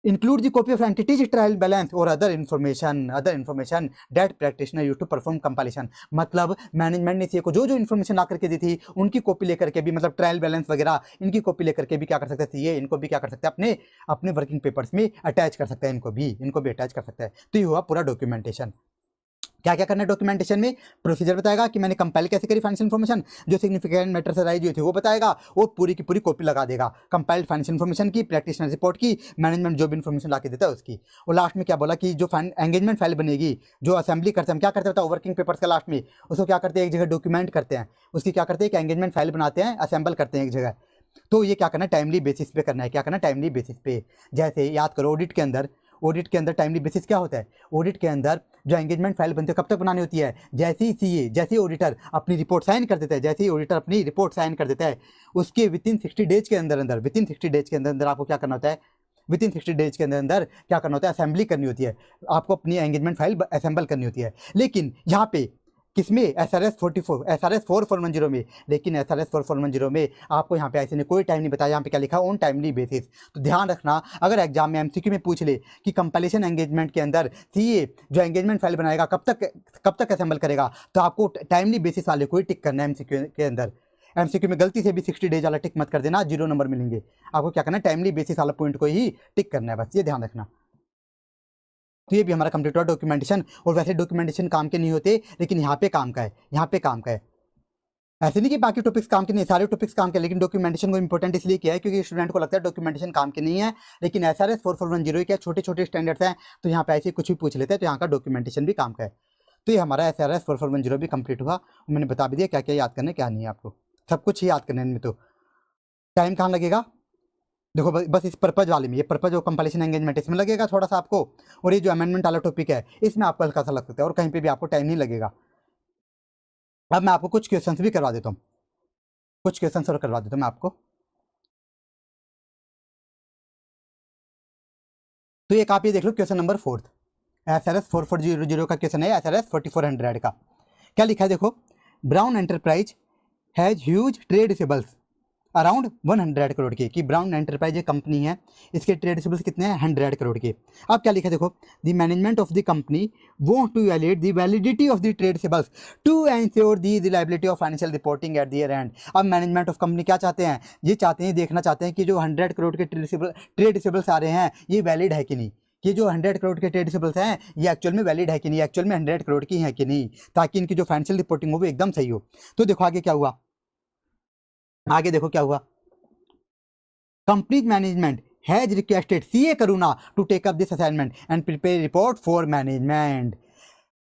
include the copy of entities trial balance or other information that practitioner used to perform compilation। मतलब मैनेजमेंट ने सीए को जो जो इन्फॉर्मेशन ला करके दी थी उनकी कॉपी लेकर के भी, मतलब ट्रायल बैलेंस वगैरह इनकी कॉपी लेकर के भी क्या कर सकता है सीए, इनको भी क्या कर सकता है अपने अपने वर्किंग पेपर्स में अटैच कर सकता है, इनको भी अटैच कर सकता है। तो ये हुआ पूरा डॉक्यूमेंटेशन। क्या क्या करना है डॉक्यूमेंटेशन में, प्रोसीजर बताएगा कि मैंने कंपाइल कैसे करी फाइनेंशियल इन्फॉर्मेशन, जो सिग्निफिकेंट मैटर से राइज हुई थी वो बताएगा, और पूरी की पूरी कॉपी लगा देगा कंपाइल्ड फाइनेंशियल इन्फॉर्मेशन की, प्रैक्टिशनर रिपोर्ट की, मैनेजमेंट जो भी इन्फॉर्मेशन ला के देता है उसकी। और लास्ट में क्या बोला कि जो एंगेजमेंट फाइल बनेगी, जो असेंबली करते हैं, हम क्या करते हैं वर्किंग पेपर्स का लास्ट में उसको क्या करते हैं, एक जगह डॉक्यूमेंट करते हैं, उसकी क्या करते हैं, एक एंगेजमेंट फाइल बनाते हैं, असेंबल करते हैं एक जगह। तो ये क्या करना है, टाइमली बेसिस पे करना है, क्या करना है, टाइमली बेसिस पे। जैसे याद करो ऑडिट के अंदर टाइमली बेसिस क्या होता है, ऑडिट के अंदर जो एंगेजमेंट फाइल बनती है कब तक बनानी होती है, जैसे ही सीए, जैसे ही ऑडिटर अपनी रिपोर्ट साइन कर देता है, जैसे ही ऑडिटर अपनी रिपोर्ट साइन कर देता है उसके विदिन 60 डेज के अंदर विदिन 60 डेज के अंदर आपको क्या करना होता है, विदिन 60 डेज के अंदर क्या करना होता है, असेंबली करनी होती है, आपको अपनी एंगेजमेंट फाइल असेंबल करनी होती है। लेकिन यहाँ पे किसमें, SRS 4410 में, लेकिन SRS 4410 में आपको यहाँ पे ऐसे ने कोई टाइम नहीं बताया, यहाँ पे क्या लिखा, ऑन टाइमली बेसिस। तो ध्यान रखना अगर एग्जाम में MCQ में पूछ ले कि कंपाइलेशन एंगेजमेंट के अंदर सीए जो एंगेजमेंट फाइल बनाएगा कब तक असेंबल करेगा, तो आपको टाइमली बेसिस वाले को ही टिक करना है MCQ के अंदर। MCQ में गलती से भी 60 डेज वाला टिक मत कर देना, 0 नंबर मिलेंगे। आपको क्या करना है, टाइमली बेसिस वाला पॉइंट को ही टिक करना है, बस ये ध्यान रखना। तो ये भी हमारा कंप्लीट हुआ डॉक्यूमेंटेशन। और वैसे डॉक्यूमेंटेशन काम के नहीं होते, लेकिन यहाँ पे काम का है, यहाँ पे काम का है। ऐसे नहीं कि बाकी टॉपिक्स काम के नहीं, सारे टॉपिक्स काम के, लेकिन डॉक्यूमेंटेशन को इंपॉर्टेंट इसलिए किया है क्योंकि स्टूडेंट को लगता है डॉक्यूमेंटेशन काम के नहीं है, लेकिन SRS 4410 क्या छोटे छोटे स्टैंडर्ड्स हैं, तो यहाँ पे ऐसे कुछ भी पूछ लेते हैं, तो यहाँ का डॉक्यूमेंटेशन भी काम का है। तो ये हमारा SRS 4410 भी कंप्लीट हुआ। मैंने बता भी दिया क्या क्या याद करना है क्या नहीं है, आपको सब कुछ ही याद करने में। तो टाइम कहाँ लगेगा, देखो बस इस पर्पज वाले में, ये पर्पज और कंपाइलेशन एंगेजमेंट इसमें लगेगा थोड़ा सा आपको, और ये जो अमेंडमेंट वाला टॉपिक है इसमें आपको हल्का सा लग सकता है, और कहीं पे भी आपको टाइम नहीं लगेगा। अब मैं आपको कुछ क्वेश्चंस भी करवा देता हूँ, कुछ क्वेश्चंस और करवा देता हूँ मैं आपको। तो एक आप ये देख लो क्वेश्चन नंबर 4 SRS 4400 का क्वेश्चन है, SRS 4400 का। क्या लिखा है देखो, brown enterprise has huge trade receivables around 100 crore के, कि ब्राउन एंटरप्राइज एक कंपनी है, इसके ट्रेड रिसीवेबल्स कितने हैं, 100 करोड़ के। अब क्या लिखा है देखो, the management of the company want to evaluate the validity of the trade receivables to ensure the reliability of financial reporting at the year end. अब मैनेजमेंट ऑफ कंपनी क्या चाहते हैं, ये चाहते हैं, देखना चाहते हैं कि जो 100 करोड़ के ट्रेड रिसीवेबल्स आ रहे हैं ये वैलिड है कि नहीं, कि जो 100 करोड़ के ट्रेड रिसीवेबल्स हैं ये एक्चुअल में वैलिड है कि नहीं, एक्चुअल में 100 करोड़ की है कि नहीं, ताकि इनकी जो फाइनेंशियल रिपोर्टिंग हो वो एकदम सही हो। तो देखो आगे क्या हुआ, आगे देखो क्या हुआ, company management has requested CA Karuna to take up this assignment and prepare report for management.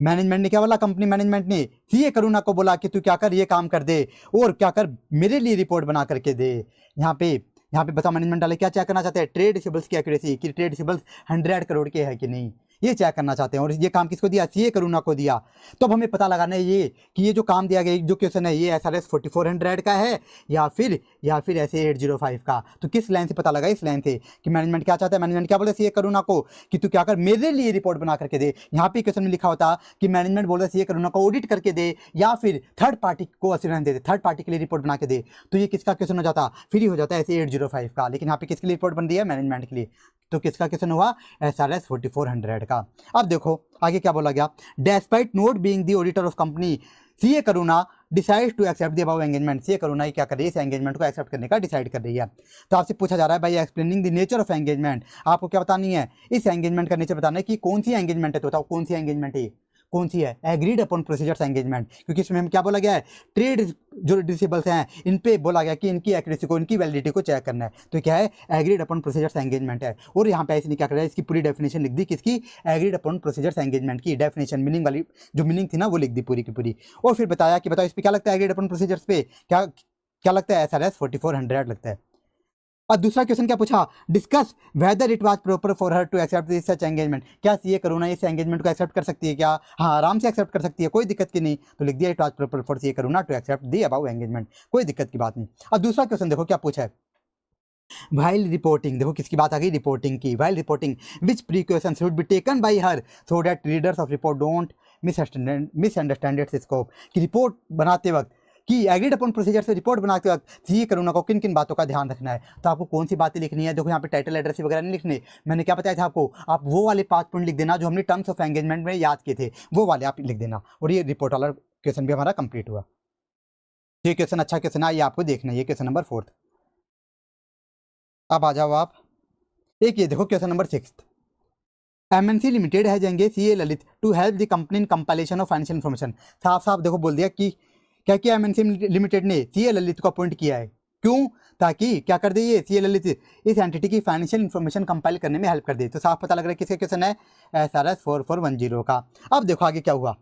Management ने क्या बोला, कंपनी मैनेजमेंट ने सीए करुणा को बोला कि तू क्या कर, ये काम कर दे और क्या कर, मेरे लिए रिपोर्ट बना करके दे। यहाँ पे बताओ मैनेजमेंट वाले क्या चेक करना चाहते हैं, ट्रेड रिसीवेबल्स की एक्यूरेसी, कि ट्रेड रिसीवेबल्स 100 करोड़ के है कि नहीं, ये चेक करना चाहते हैं। और ये काम किसको दिया, सीए करुणा को दिया। तो अब हमें पता लगाना है ये कि ये जो काम दिया गया, जो क्वेश्चन है ये SRS 4400 का है या फिर ऐसे 805 का। तो किस लाइन से पता लगा, इस लाइन से कि मैनेजमेंट क्या चाहता है, मैनेजमेंट क्या बोले सीए करुणा को कि तू क्या कर, मेरे लिए रिपोर्ट बना करके दे। यहाँ पे क्वेश्चन में लिखा होता कि मैनेजमेंट बोल रहा है सीए करुणा को ऑडिट करके दे या फिर थर्ड पार्टी को अश्योरेंस दे, थर्ड पार्टी के लिए रिपोर्ट बना के दे। तो ये किसका क्वेश्चन हो जाता, फिर ही हो जाता है ऐसे 805 का, लेकिन यहाँ पे किसके लिए रिपोर्ट बन रही है, मैनेजमेंट के लिए। तो किसका क्वेश्चन हुआ, SRS 4400 का। अब देखो आगे क्या बोला गया, despite not being the auditor of company CA Karuna decide to accept the above engagement. CA Karuna क्या कर रही है, इस एंगेजमेंट को एक्सेप्ट करने का डिसाइड कर रही है। तो आपसे पूछा जा रहा है भाई explaining the nature of engagement, आपको क्या बतानी है, इस एंगेजमेंट का नेचर बताना है कि कौन सी एंगेजमेंट है। तो बताओ कौन सी एंगेजमेंट है, कौन सी है, एग्रीड अपॉन प्रोसीजर्स एंगेजमेंट, क्योंकि इसमें हम क्या बोला गया है, ट्रेड जो रिसीवेबल्स हैं इन पे बोला गया कि इनकी एक्यूरेसी को, इनकी वैलिडिटी को चेक करना है। तो क्या है, एग्रीड अपॉन प्रोसीजर्स एंगेजमेंट है। और यहाँ पे ऐसे नहीं क्या कर रहा है, इसकी पूरी डेफिनेशन लिख दी, किसकी, एग्रीड अपॉन प्रोसीजर्स एंगेजमेंट की डेफिनेशन, मीनिंग वाली जो मीनिंग थी ना वो लिख दी पूरी की पूरी। और फिर बताया कि बताओ इस पर क्या लगता है, एग्रीड अपॉन प्रोसीजर्स पे क्या लगता है, SRS 4400 लगता है। और दूसरा क्वेश्चन क्या पूछा, discuss whether it was proper for her to accept this such engagement. क्या सीए करुणा इस एंगेजमेंट को एक्सेप्ट कर सकती है क्या, हाँ आराम से एक्सेप्ट कर सकती है, कोई दिक्कत की नहीं। तो लिख दिया it was proper for CA Karuna to accept the above engagement, कोई दिक्कत की बात नहीं। अब दूसरा क्वेश्चन देखो क्या पूछा है, वाइल रिपोर्टिंग, देखो किसकी बात आ गई, रिपोर्टिंग की। While reporting which precautions should be taken by her so that readers of report don't misunderstand it's scope. कि रिपोर्ट बनाते वक्त, कि एग्रीड अपन प्रोसीजर से रिपोर्ट बनाते वक्त सीए करुणा को किन किन बातों का ध्यान रखना है। तो आपको कौन सी बातें लिखनी है, देखो यहाँ पे टाइटल एड्रेस वगैरह नहीं लिखने, मैंने क्या बताया था आपको, आप वो वाले 5 पॉइंट लिख देना जो हमने टर्म्स ऑफ एंगेजमेंट में याद किए थे, वो वाले आप लिख देना। और ये रिपोर्ट वाला क्वेश्चन भी हमारा कंप्लीट हुआ। ये क्वेश्चन अच्छा क्वेश्चन है, ये आपको देखना है, ये क्वेश्चन नंबर 4। अब आ जाओ आप, एक ये देखो क्वेश्चन नंबर 6। एमएनसी लिमिटेड है जाएंगे CA Lalit to help the company in compilation of financial information. साफ साफ देखो बोल दिया कि क्या किया एमएनसी लिमिटेड ने, सीए ललित को अपॉइंट किया है। क्यों? ताकि क्या कर दे, ये सीए ललित इस एंटिटी की फाइनेंशियल इन्फॉर्मेशन कंपाइल करने में हेल्प कर दे। तो साफ पता लग रहा है किसका क्वेश्चन है, SRS 4410 का। अब देखो आगे क्या हुआ,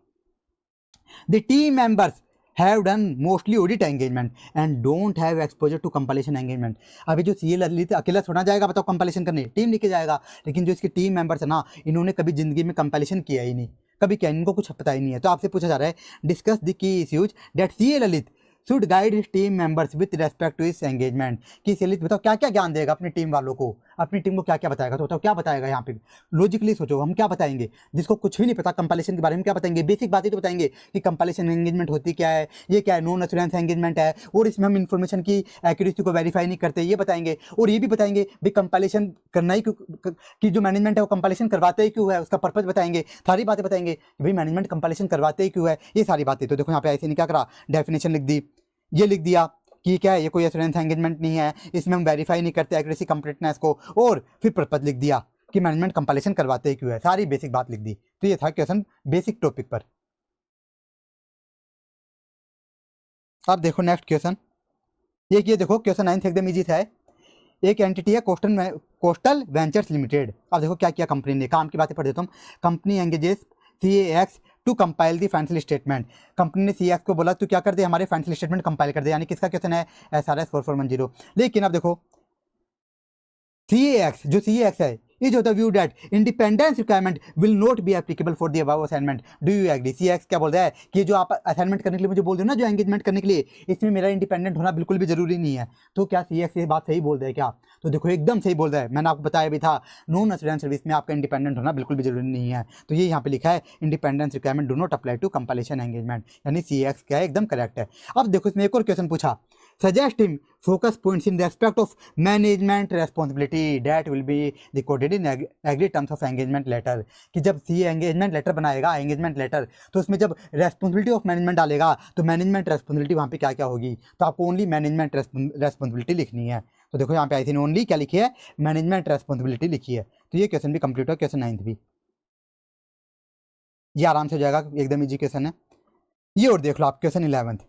the team members have done mostly audit engagement and don't have exposure to compilation engagement। अभी जो सीए ललित अकेला थोड़ा जाएगा बताओ कंपाइलेशन करने, टीम लेके जाएगा। लेकिन जो इसके टीम मेंबर्स है ना, इन्होंने कभी जिंदगी में कंपाइलेशन किया ही नहीं, कभी क्या, इनको कुछ पता ही नहीं है। तो आपसे पूछा जा रहा है, discuss the key issues that CA Lalit should guide his team members with respect to his engagement. कि ललित बताओ क्या क्या ज्ञान देगा अपनी टीम वालों को, अपनी टीम को क्या क्या बताएगा। तो बताओ क्या बताएगा यहाँ पे, लॉजिकली सोचो, हम क्या बताएंगे जिसको कुछ भी नहीं पता कंपाइलेशन के बारे में, क्या बताएंगे, बेसिक बातें तो बताएंगे कि कंपाइलेशन एंगेजमेंट होती क्या है, ये क्या है, नॉन एश्योरेंस एंगेजमेंट है, और इसमें हम इन्फॉर्मेशन की एक्यूरेसी को वेरीफाई नहीं करते, ये बताएंगे। और ये भी बताएंगे भाई कंपाइलेशन करना ही क्यों, कि जो मैनेजमेंट है वो कंपाइलेशन करवाते ही क्यों है, उसका पर्पज बताएंगे, सारी बातें बताएंगे कि भाई मैनेजमेंट कंपाइलेशन करवाते ही क्यों है, ये सारी बातें। तो देखो यहाँ पे ऐसे नहीं क्या करा, डेफिनेशन लिख दी, ये लिख दिया कि क्या है, ये कोई एश्योरेंस एंगेजमेंट नहीं है, इसमें हम वेरीफाई नहीं करते एक्यूरेसी कंप्लीटनेस को, और फिर पर्पज लिख दिया कि मैनेजमेंट कंपाइलेशन करवाते ही क्यों है, सारी बेसिक बात लिख दी। तो ये था क्वेश्चन बेसिक टॉपिक पर। अब देखो नेक्स्ट क्वेश्चन, ये देखो क्वेश्चन 9 एकदम इजी था। एक एंटिटी है कोस्टल वेंचर्स लिमिटेड। अब देखो क्या किया कंपनी ने, काम की बातें पढ़ देता हूँ। Company engages CAX to compile the financial statement. Company ने CAX को बोला तू क्या कर दे, हमारे फाइनेंशियल स्टेटमेंट कंपाइल कर दे, यानी किसका क्वेश्चन है, SRS 4410। लेकिन अब देखो CAX, जो CAX है, is of the view that independence requirement will not be applicable for the above assignment, do you agree. CAX क्या बोल रहा है कि जो आप असाइनमेंट करने के लिए मुझे बोल रहे हो ना, जो एंगेजमेंट करने के लिए, इसमें मेरा इंडिपेंडेंट होना बिल्कुल भी जरूरी नहीं है। तो क्या CAX ये बात सही बोल रहा है क्या? तो देखो एकदम सही बोल रहा है, मैंने आपको बताया भी था, नॉन एश्योरेंस सर्विस में आपका इंडिपेंडेंट होना बिल्कुल भी जरूरी नहीं है। तो ये यहाँ पे लिखा है, independence requirement do not apply to compilation engagement, यानी CAX क्या है, एकदम करेक्ट है। अब देखो इसमें एक और क्वेश्चन पूछा, suggest him focus points in respect of management responsibility that will be recorded in agreed terms of engagement letter। कि जब सीए एंगेजमेंट लेटर बनाएगा, एंगेजमेंट लेटर, तो उसमें जब रेस्पॉन्सिबिलिटी ऑफ मैनेजमेंट डालेगा तो मैनेजमेंट रेस्पॉन्सिबिलिटी वहाँ पे क्या क्या होगी, तो आपको ओनली मैनेजमेंट रेस्पॉन्सिबिलिटी लिखनी है। तो देखो यहाँ पे आई थी ओनली क्या लिखी है, मैनेजमेंट रेस्पॉन्सिबिलिटी लिखी है। तो ये क्वेश्चन भी कंप्लीट हुआ, क्वेश्चन 9 भी ये आराम से हो जाएगा, एकदम इजी क्वेश्चन है ये। और देख लो आप क्वेश्चन 11।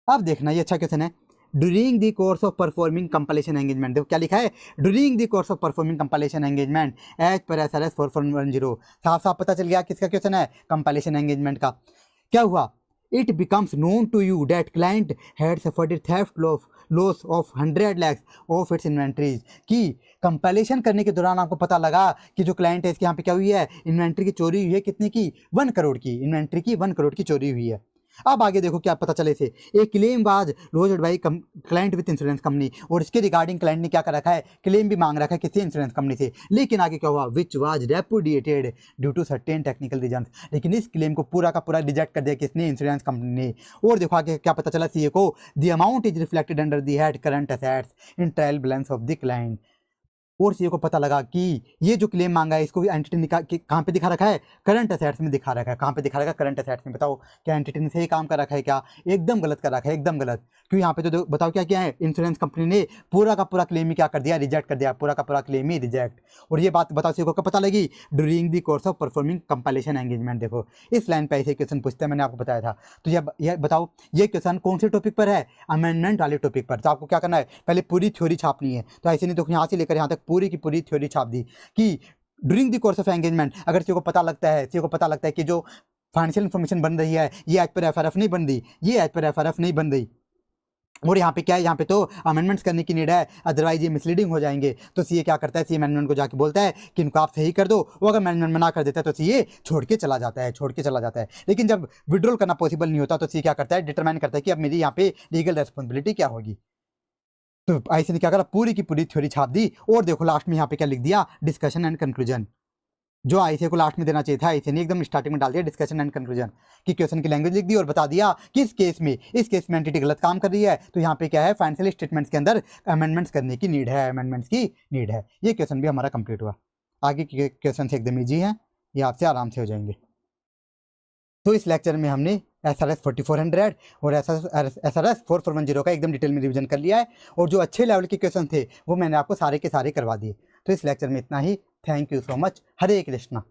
अब देखना ये अच्छा क्वेश्चन है, during the course of performing compilation engagement. देखो क्या लिखा है, during the course of performing compilation engagement as per SRS 4410। साफ साफ पता चल गया किसका क्वेश्चन है, कंपाइलेशन एंगेजमेंट का। क्या हुआ, it becomes known to you that client had suffered theft loss of 100 lakhs of its inventories. कि कंपाइलेशन करने के दौरान आपको पता लगा कि जो क्लाइंट है इसके यहाँ पे क्या हुई है, इन्वेंट्री की चोरी हुई है, कितने की, 1 करोड़ की, इन्वेंट्री की 1 करोड़ की चोरी हुई है। अब आगे देखो क्या पता चले से, एक claim was lodged by client with insurance company, और इसके रिगार्डिंग क्लाइंट ने क्या कर रखा है, क्लेम भी मांग रखा है किसी इंश्योरेंस कंपनी से। लेकिन आगे क्या हुआ, which was repudiated due to certain technical reasons. लेकिन इस क्लेम को पूरा का पूरा रिजेक्ट कर दिया किसने, इंश्योरेंस कंपनी ने। और देखो आगे क्या पता चला सीए को, the amount is reflected under the head current assets in trial balance of the client. और सीए को पता लगा कि ये जो क्लेम मांगा है इसको एंटिटी कहाँ पे दिखा रखा है, करंट असेट्स में दिखा रखा है। कहाँ पे दिखा रखा है, करंट असेट्स में। बताओ क्या एंटिटी ने सही काम कर रखा है क्या, एकदम गलत कर रखा है, एकदम गलत। क्यों यहाँ पे तो बताओ क्या किया है, इंश्योरेंस कंपनी ने पूरा का पूरा क्लेम ही क्या कर दिया, रिजेक्ट कर दिया, पूरा का पूरा क्लेम ही रिजेक्ट। और ये बात बताओ सीए को कब पता लगी, during the course of performing compilation engagement. देखो इस लाइन पे ऐसे क्वेश्चन पूछते हैं, मैंने आपको बताया था। तो ये बताओ ये क्वेश्चन कौन से टॉपिक पर है, अमेंडमेंट वाले टॉपिक पर। तो आपको क्या करना है, पहले पूरी थ्योरी छापनी है। तो ऐसे नहीं, तो यहाँ से लेकर यहाँ तक पूरी की पूरी थ्योरी छाप दी कि during the course of engagement अगर सीए को पता लगता है कि जो फाइनेंशियल इन्फॉर्मेशन बन रही है ये एज पर FRF नहीं बन रही, ये एज पर FRF नहीं बन रही, और यहाँ पे क्या है, यहाँ पे तो अमेंडमेंट्स करने की नीड है, अदरवाइज ये मिसलीडिंग हो जाएंगे। तो सीए क्या करता है, सीए मैनेजमेंट को जाके बोलता है कि इनको आप सही कर दो। वो अगर मैनेजमेंट मना कर देता है तो सीए छोड़ के चला जाता है। लेकिन जब विड्रॉल करना पॉसिबल नहीं होता तो सीए क्या करता है, डिटरमाइन करता है कि अब मेरी यहाँ पे लीगल रेस्पॉन्सिबिलिटी क्या होगी। तो ऐसे ने क्या करा, पूरी की पूरी थ्योरी छाप दी। और देखो लास्ट में यहाँ पे क्या लिख दिया, डिस्कशन एंड कंक्लूजन। जो आईसीए को लास्ट में देना चाहिए था, आईसीए ने एकदम स्टार्टिंग में डाल दिया डिस्कशन एंड कंक्लूजन, कि क्वेश्चन की लैंग्वेज लिख दी और बता दिया कि इस केस में एंटिटी गलत काम कर रही है, तो यहाँ पे क्या है, फाइनेंशियल स्टेटमेंट्स के अंदर अमेंडमेंट्स करने की नीड है, अमेंडमेंट्स की नीड है। ये क्वेश्चन भी हमारा कंप्लीट हुआ। आगे के क्वेश्चन एकदम ईजी हैं, ये आपसे आराम से हो जाएंगे। तो इस लेक्चर में हमने SRS 4400 और SRS 4410 का एकदम डिटेल में रिवीजन कर लिया है, और जो अच्छे लेवल के क्वेश्चन थे वो मैंने आपको सारे के सारे करवा दिए। तो इस लेक्चर में इतना ही। Thank you so much. Hare Krishna.